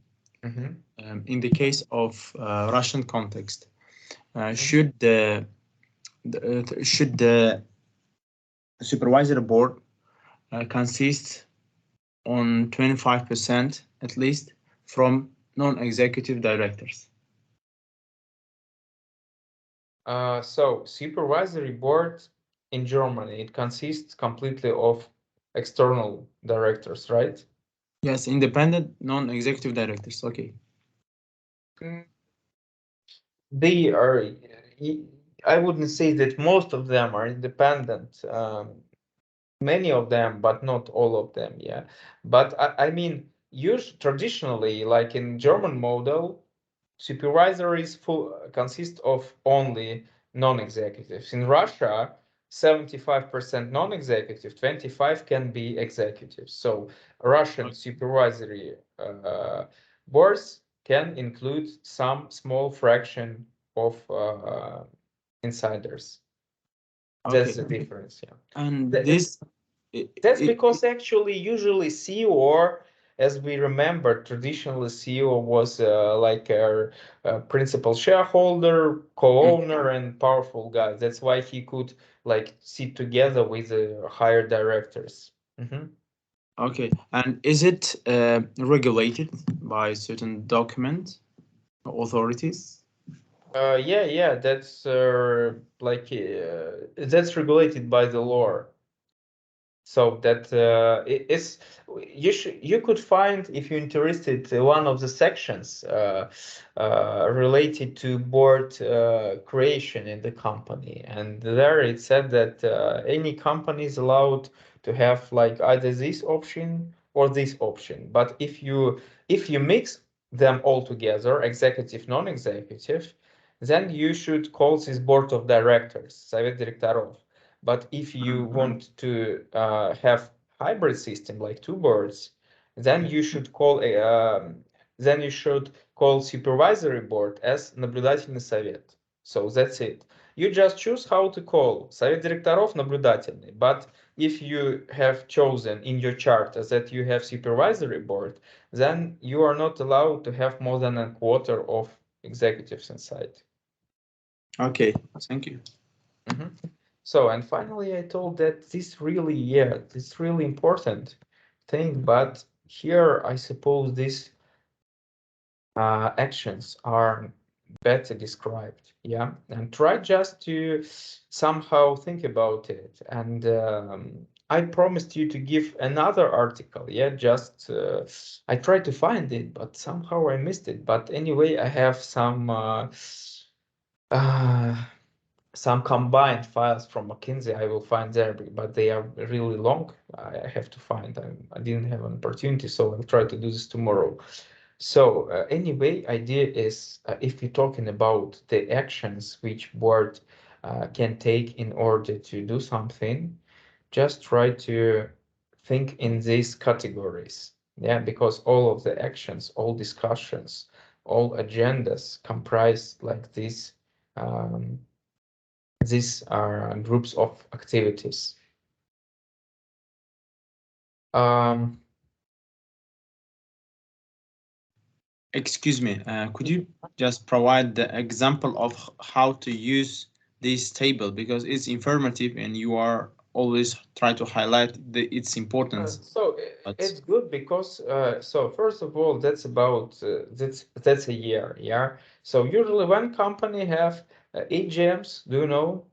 Mm-hmm. In the case of Russian context, should the supervisory board consist on 25% at least from non-executive directors? So supervisory board in Germany, it consists completely of external directors, right? Yes, independent non-executive directors. Okay. They are, I wouldn't say that most of them are independent. Many of them, but not all of them, yeah. But I mean, traditionally, like in German model, supervisories consist of only non-executives. In Russia, 75% non-executive, 25 can be executives. So Russian supervisory boards can include some small fraction of insiders. That's the difference, yeah. And this... That's because actually usually CEO, as we remember, traditionally CEO was like a principal shareholder, co-owner, and powerful guy. That's why he could like sit together with the higher directors. Okay, and is it regulated by certain document authorities? Yeah, that's that's regulated by the law. So that you could find, if you're interested, one of the sections related to board creation in the company, and there it said that any company is allowed to have like either this option or this option. But if you mix them all together, executive, non-executive, then you should call this board of directors, Совет директоров. But if you want to have hybrid system like two boards, then you should call supervisory board as наблюдательный совет. So that's it. You just choose how to call Совет директоров наблюдательный. But if you have chosen in your chart that you have supervisory board, then you are not allowed to have more than a quarter of executives inside. Okay, thank you. So, and finally, I told that this really important thing, but here I suppose these actions are better described, yeah, and try just to somehow think about it. And I promised you to give another article, yeah, just I tried to find it, but somehow I missed it. But anyway, I have some combined files from McKinsey I will find there, but they are really long. I have to find. I didn't have an opportunity, so I'll try to do this tomorrow. So anyway, idea is if we're talking about the actions which board can take in order to do something, just try to think in these categories. Yeah, because all of the actions, all discussions, all agendas comprise like this. These are groups of activities. Excuse me, could you just provide the example of how to use this table, because it's informative and you are always try to highlight its importance. So it's good because so first of all, that's about that's a year, yeah. So usually when company have AGMs, do you know?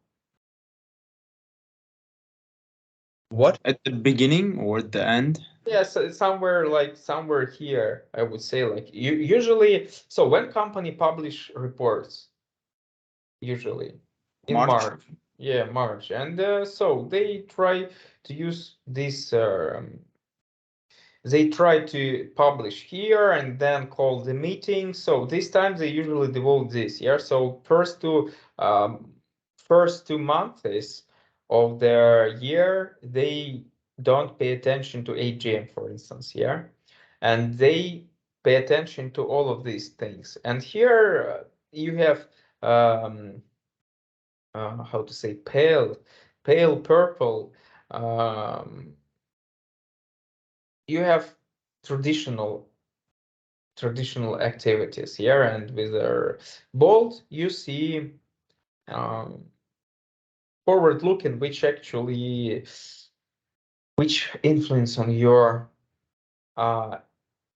What? At the beginning or at the end? Yes, yeah, somewhere here, I would say, like usually. So when company publish reports, usually in March. Yeah, March, and so they try to use this. They try to publish here and then call the meeting. So this time they usually devote this. Yeah. So first two months of their year, they don't pay attention to AGM, for instance. Yeah. and they pay attention to all of these things. And here you have how to say, pale purple. You have traditional activities here, and with their bold you see forward looking, which influence on your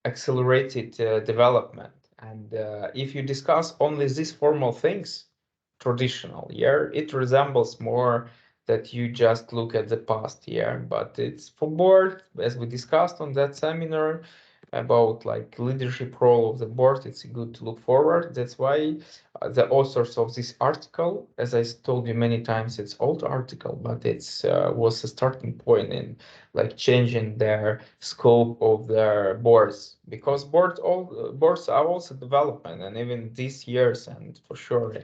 accelerated development. And if you discuss only these formal things, traditional, it resembles more that you just look at the past year. But it's for board, as we discussed on that seminar about like leadership role of the board, it's good to look forward. That's why the authors of this article, as I told you many times, it's old article, but it's was a starting point in like changing their scope of their boards, because boards are also development, and even these years, and for sure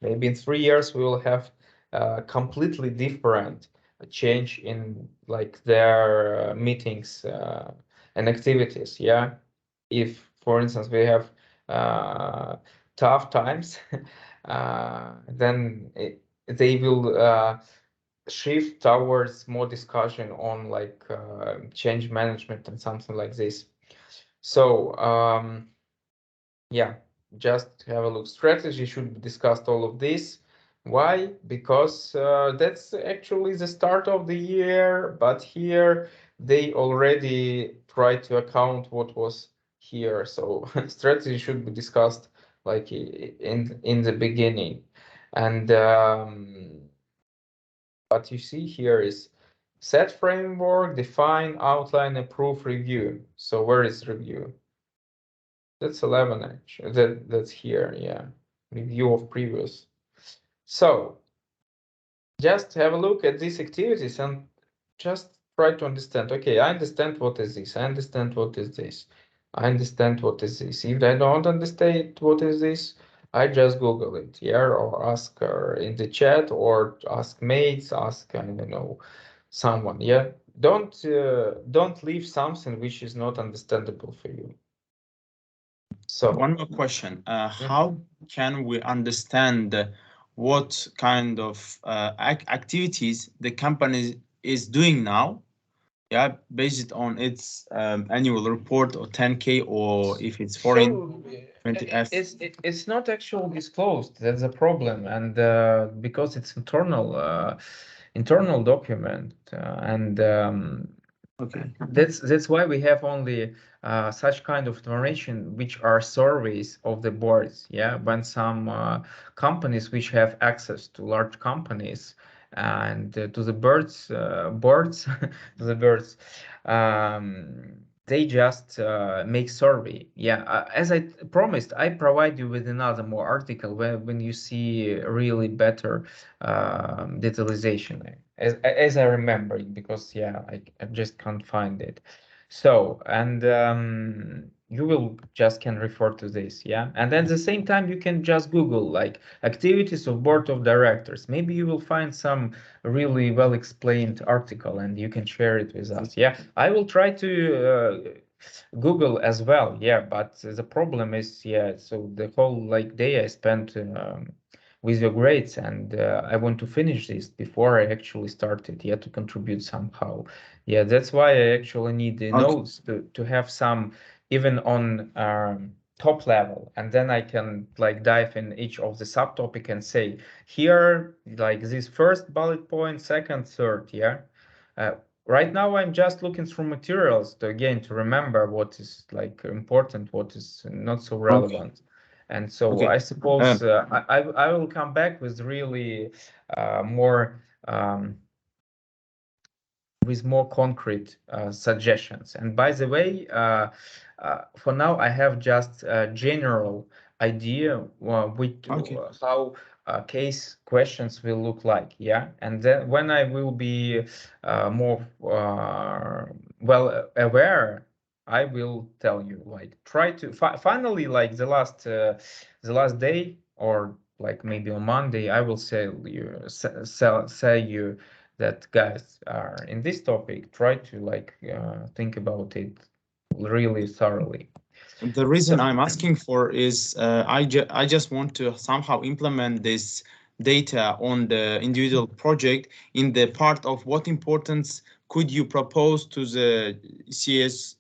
maybe in 3 years we will have completely different change in like their meetings and activities. If for instance we have tough times, then they will shift towards more discussion on like change management and something like this. So yeah, just have a look. Strategy should be discussed all of this. Why? Because that's actually the start of the year, but here they already try to account what was here. So strategy should be discussed like in the beginning. And what you see here is set framework, define, outline, approve, review. So where is review? That's 11 actually. That's here, yeah. Review of previous. So just have a look at these activities and just try to understand. Okay, I understand what is this. I understand what is this. I understand what is this. If I don't understand what is this, I just Google it, or ask her in the chat, or ask mates, ask, I don't know, someone, Don't leave something which is not understandable for you. So one more question. How can we understand what kind of activities the company is doing now? Based on its annual report or 10K, or if it's foreign 20F. It's not actually disclosed. That's a problem, and because it's internal document, and Okay. that's why we have only such kind of information, which are surveys of the boards. When some companies which have access to large companies and to the boards to the boards, they just make survey. As I promised, I provide you with another more article when you see really better detalization, as I remember it, because I just can't find it. So, and you will just can refer to this, and at the same time you can just Google like activities of board of directors. Maybe you will find some really well explained article and you can share it with us. I will try to Google as well, but the problem is, so the whole like day I spent with your grades, and I want to finish this before I actually started to contribute somehow. That's why I actually need the notes to have some even on top level, and then I can like dive in each of the subtopic and say here like this first bullet point, second, third. Right now I'm just looking through materials to remember what is like important, what is not so relevant. And so I suppose I will come back with really more with more concrete suggestions. And by the way, for now I have just a general idea how case questions will look like. And then when I will be more well aware, I will tell you, like, try to finally, like the last day, or like maybe on Monday, I will say you that guys are in this topic, try to like think about it really thoroughly. The reason I'm asking for is I just want to somehow implement this data on the individual project in the part of what importance could you propose to the CS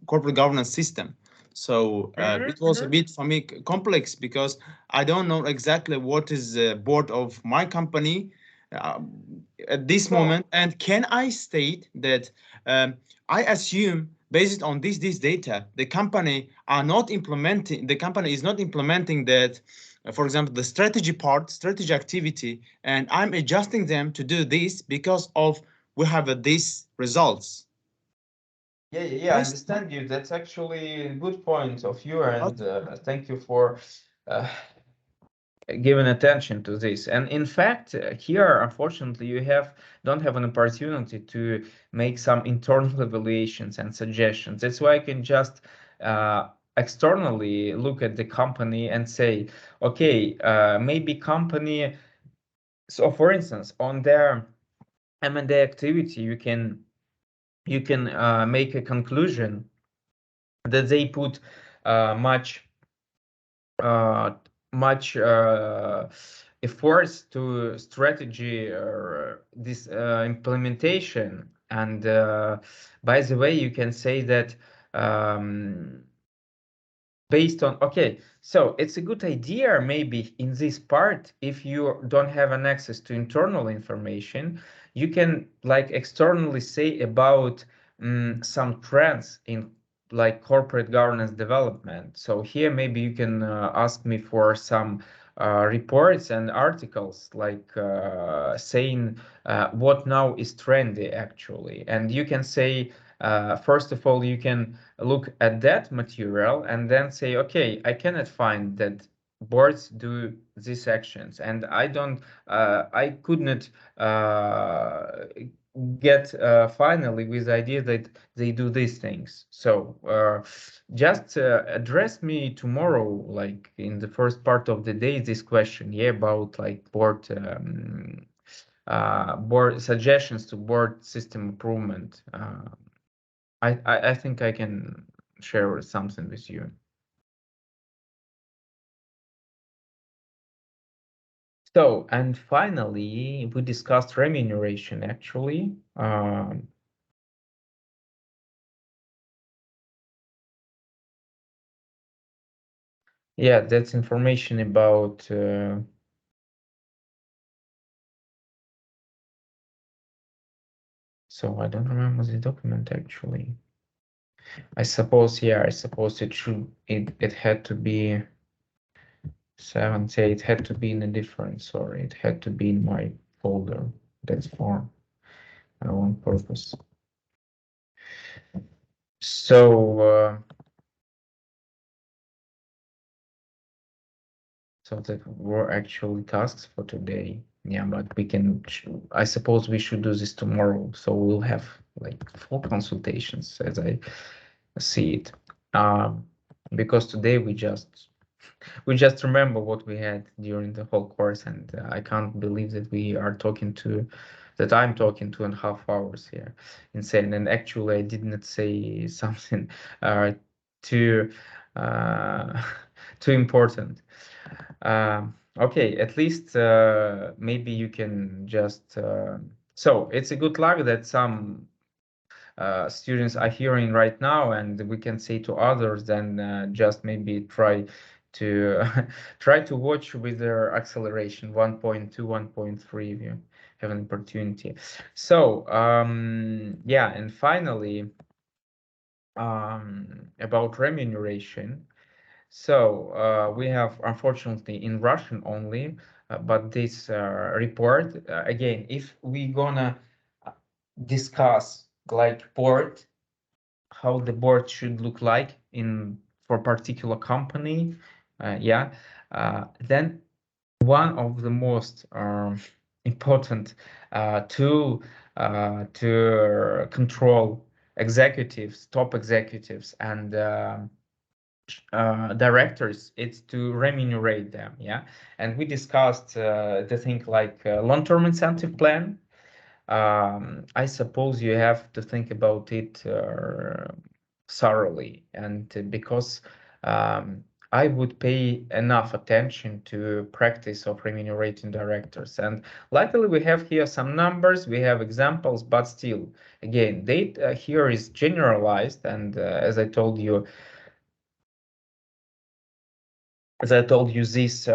corporate governance system. So it was a bit for me complex because I don't know exactly what is the board of my company at this moment, and can I state that I assume based on this data, the company is not implementing that, for example, the strategy activity, and I'm adjusting them to do this because of we have these results. Yeah, I understand you. That's actually a good point of you, and thank you for giving attention to this. And in fact, here, unfortunately, you don't have an opportunity to make some internal evaluations and suggestions. That's why I can just externally look at the company and say, okay, maybe company. So, for instance, on their M&A activity, you can make a conclusion that they put much efforts to strategy or this implementation. And by the way, you can say that based on, okay, so it's a good idea maybe in this part, if you don't have an access to internal information, you can like externally say about some trends in like corporate governance development. So here maybe you can ask me for some reports and articles like saying what now is trendy actually. And you can say first of all, you can look at that material and then say, okay, I cannot find that boards do these actions, and I could not get finally with the idea that they do these things. So just address me tomorrow, like in the first part of the day, this question, yeah, about like board suggestions to board system improvement. I think I can share something with you. So, and finally, we discussed remuneration actually. Yeah, that's information about so I don't remember the document actually. I suppose, yeah, I suppose it had to be 7th, yeah, it had to be in a different, sorry, it had to be in my folder. That's for on purpose. So so that were actually tasks for today. Yeah, but we can, I suppose we should do this tomorrow. So we'll have like 4 consultations as I see it. Because today we just remember what we had during the whole course, and I can't believe that I'm talking 2.5 hours here. Insane. And actually I did not say something too too important. Okay, at least maybe you can just so it's a good luck that some students are hearing right now, and we can say to others then just maybe try to try to watch with their acceleration 1.2, 1.3 if you have an opportunity. So yeah, and finally about remuneration. So we have, unfortunately, in Russian only, but this report, again, if we gonna discuss like board, how the board should look like for particular company, yeah, then one of the most important tool to control executives, top executives, and directors, it's to remunerate them, yeah. And we discussed the thing like long-term incentive plan. I suppose you have to think about it thoroughly, and because I would pay enough attention to practice of remunerating directors. And luckily we have here some numbers, we have examples, but still, again, data here is generalized, and as I told you, this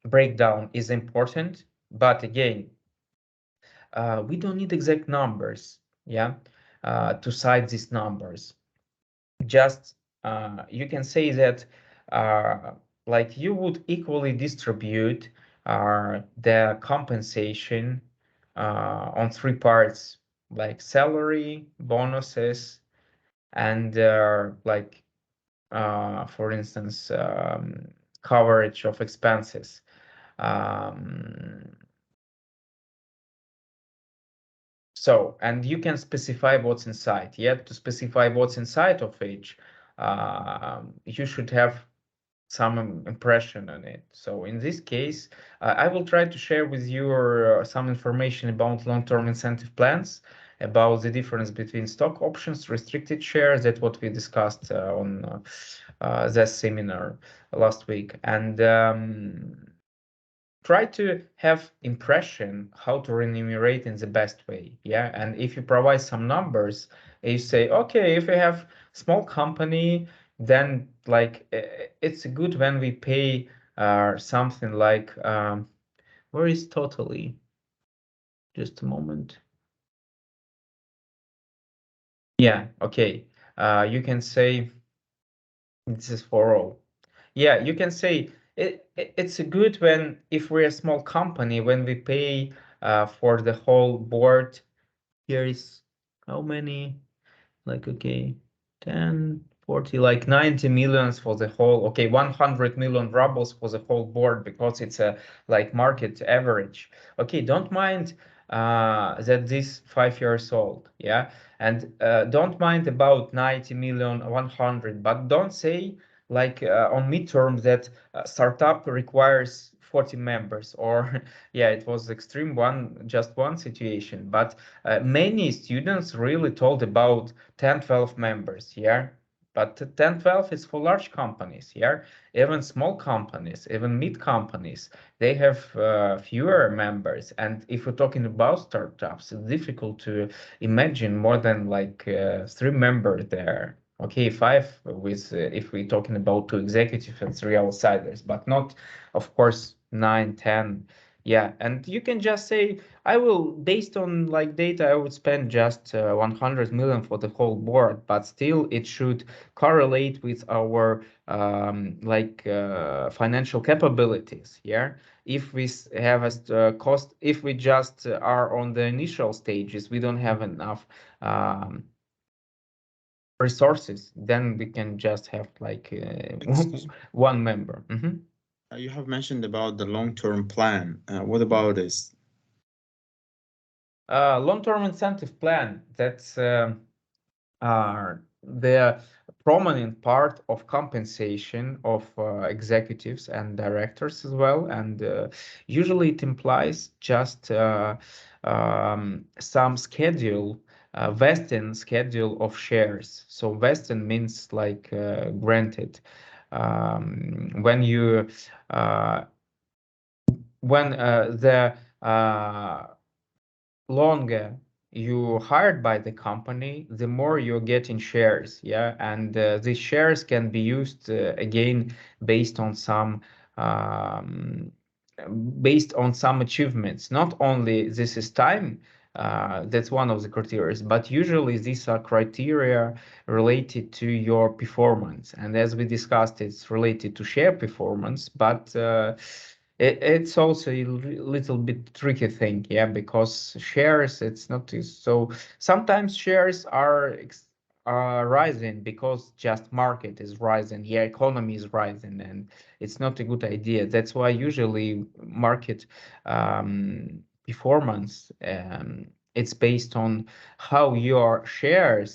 breakdown is important, but again, we don't need exact numbers, yeah, to cite these numbers. Just you can say that like you would equally distribute the compensation on three parts, like salary, bonuses, and like for instance coverage of expenses. So, and you can specify what's inside. Yet to specify what's inside of each, you should have some impression on it. So in this case, I will try to share with you some information about long-term incentive plans, about the difference between stock options, restricted shares, that's what we discussed on the seminar last week. And try to have impression how to remunerate in the best way, yeah. And if you provide some numbers, you say, okay, if we have small company, then like it's good when we pay something like where is totally, just a moment, yeah, okay, you can say this is for all. Yeah, you can say it's good when, if we're a small company, when we pay for the whole board. Here is how many, like, okay, 10, 40, like 90 millions for the whole, okay, 100 million rubles for the whole board, because it's a like market average. Okay, don't mind that this 5 years old, yeah, and don't mind about 90 million, 100, but don't say like on midterm that startup requires 40 members, or yeah, it was extreme one, just one situation, but many students really told about 10, 12 members, yeah. But 10, 12 is for large companies, yeah. Even small companies, even mid companies, they have fewer members. And if we're talking about startups, it's difficult to imagine more than like 3 members there. Okay, 5 with if we're talking about 2 executives and 3 outsiders, but not, of course, 9, 10. Yeah, and you can just say, I will, based on like data, I would spend just 100 million for the whole board, but still it should correlate with our like financial capabilities. Yeah, if we have a cost, if we just are on the initial stages, we don't have enough resources, then we can just have like one member. You have mentioned about the long-term plan. What about this? Long-term incentive plan, that's the prominent part of compensation of executives and directors as well. And usually it implies just some schedule, vesting schedule of shares. So vesting means like granted. When you when the longer you hired by the company, the more you're getting shares, yeah, and these shares can be used again based on some um, achievements. Not only this is time, that's one of the criteria, but usually these are criteria related to your performance. And as we discussed, it's related to share performance, but it's also a little bit tricky thing, yeah, because shares, it's not so. Sometimes shares are rising because just market is rising, yeah, economy is rising, and it's not a good idea. That's why usually market performance, it's based on how your share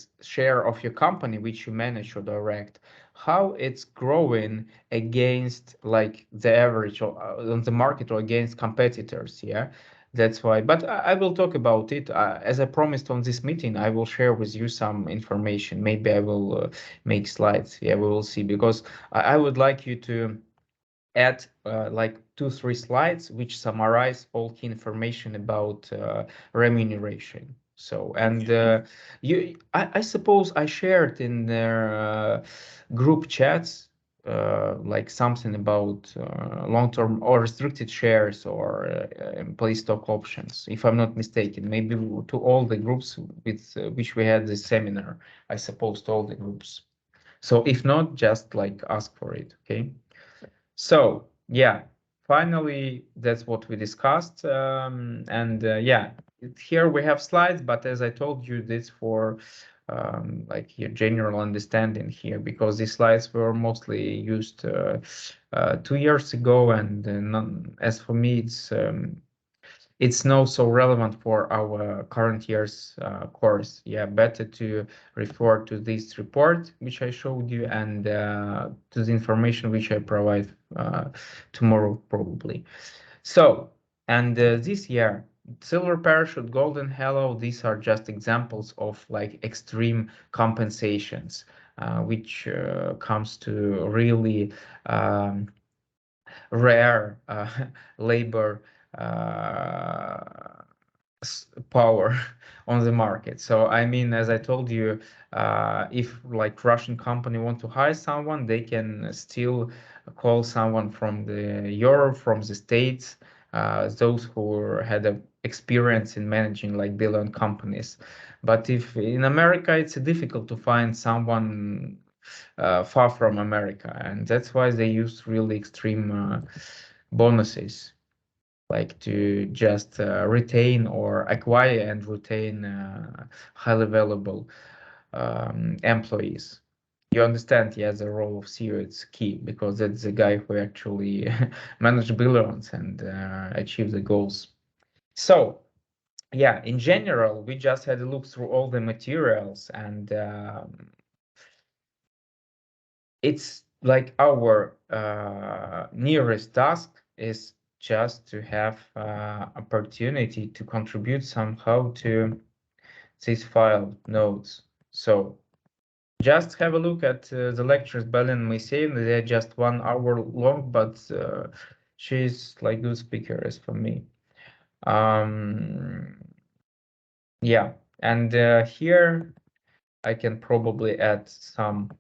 of your company, which you manage or direct, how it's growing against like the average on the market or against competitors, yeah. That's why, but I will talk about it. As I promised on this meeting, I will share with you some information. Maybe I will make slides. Yeah, we will see, because I would like you to add like 2-3 slides which summarize all key information about remuneration. So, and I suppose I shared in their group chats like something about long-term or restricted shares or employee stock options, if I'm not mistaken. Maybe to all the groups with which we had this seminar, I suppose to all the groups. So if not, just like ask for it, okay? So yeah, finally, that's what we discussed. And yeah, here we have slides, but as I told you, this for like your general understanding here, because these slides were mostly used 2 years ago, and as for me, it's not so relevant for our current year's course. Yeah, better to refer to this report which I showed you, and to the information which I provide tomorrow probably. So, and this year, silver parachute, golden halo, these are just examples of like extreme compensations, which comes to really rare labor power on the market. So I mean, as I told you, if like Russian company want to hire someone, they can still call someone from the Europe, from the States, those who had a experience in managing like billion companies. But if in America, it's difficult to find someone far from America, and that's why they use really extreme bonuses, like to just retain or acquire and retain highly valuable employees. You understand, yeah, the role of CEO is key, because that's the guy who actually manage billions and achieve the goals. So yeah, in general, we just had a look through all the materials, and it's like our nearest task is just to have opportunity to contribute somehow to these file notes. So just have a look at the lectures Belen Moiseevna. They're just 1 hour long, but she's like good speaker as for me. Yeah, and here I can probably add some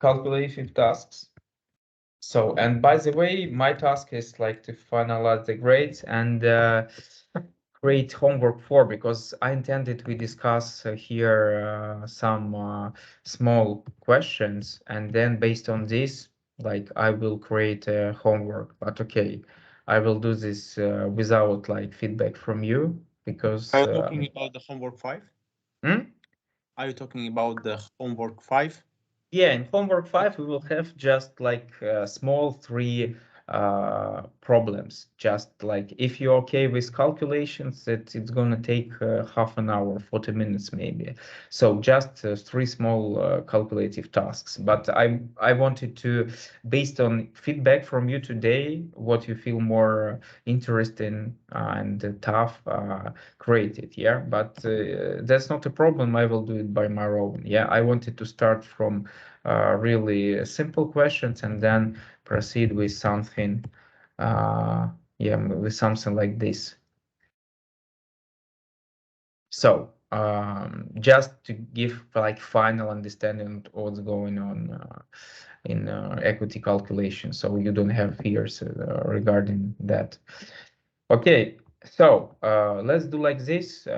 calculative tasks. So, and by the way, my task is like to finalize the grades and create homework for, because I intended we discuss here some small questions, and then based on this, like I will create a homework. But okay, I will do this without like feedback from you, because Are you talking about the homework 5? Hmm? Are you talking about the homework 5? Yeah, in homework 5, we will have just like small 3 problems. Just like if you're okay with calculations, that it's gonna take half an hour, 40 minutes maybe. So just 3 small calculative tasks. But I wanted to, based on feedback from you today, what you feel more interesting and tough, create it. Yeah, but that's not a problem. I will do it by my own. Yeah, I wanted to start from really simple questions and then proceed with something, yeah, with something like this. So just to give like final understanding of what's going on in equity calculation, so you don't have fears regarding that. Okay, so let's do like this.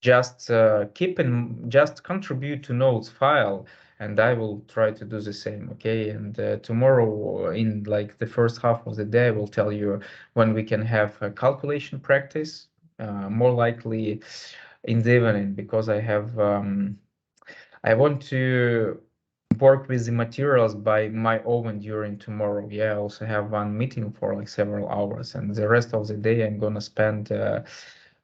Just just contribute to notes file, and I will try to do the same. Okay, and tomorrow in like the first half of the day, I will tell you when we can have a calculation practice, more likely in the evening, because I want to work with the materials by my own during tomorrow. Yeah, I also have one meeting for like several hours, and the rest of the day I'm gonna spend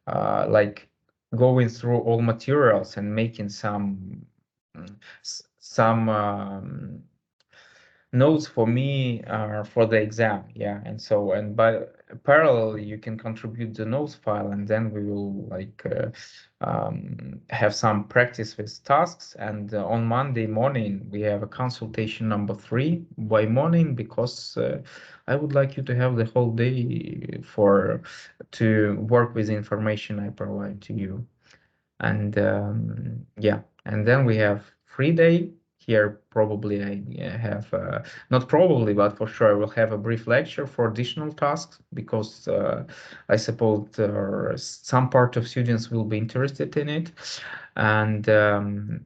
like going through all materials and making some some notes for me for the exam, yeah. And by parallel, you can contribute the notes file, and then we will have some practice with tasks. And on Monday morning, we have a consultation number 3 by morning, because I would like you to have the whole day to work with the information I provide to you. And yeah, and then we have free day. Here probably I have not probably, but for sure I will have a brief lecture for additional tasks, because I suppose some part of students will be interested in it. And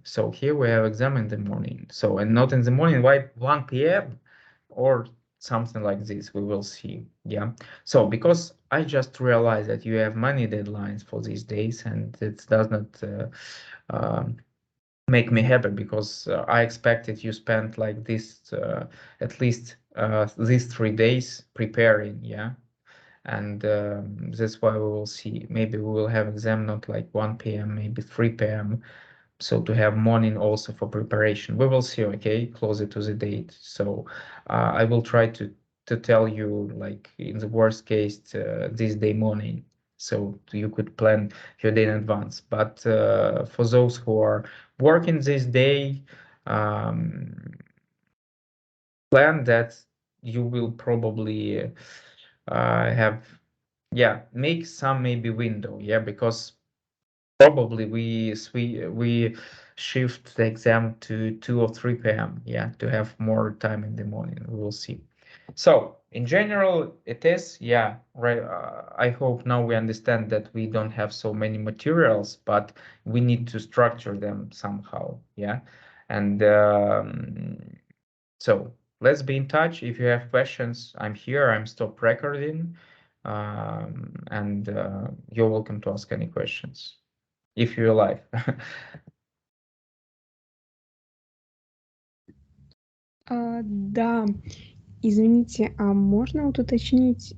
so here we have exam in the morning. So, and not in the morning, why 1 p.m. or something like this, we will see. Yeah. So because I just realized that you have many deadlines for these days, and it does not make me happy, because I expected you spent like this at least these 3 days preparing. Yeah. And that's why we will see. Maybe we will have exam not like 1 p.m., maybe 3 p.m. So to have morning also for preparation. We will see, okay, closer to the date. So I will try to tell you, like in the worst case, this day morning, so you could plan your day in advance. But for those who are working this day, plan that you will probably make some maybe window, yeah, because probably we shift the exam to 2 or 3 p.m. Yeah, to have more time in the morning. We will see. So in general, it is, yeah, right. I hope now we understand that we don't have so many materials, but we need to structure them somehow. Yeah, and so let's be in touch. If you have questions, I'm here. I'm stop recording, and you're welcome to ask any questions if you're alive. Да, извините, а можно вот уточнить,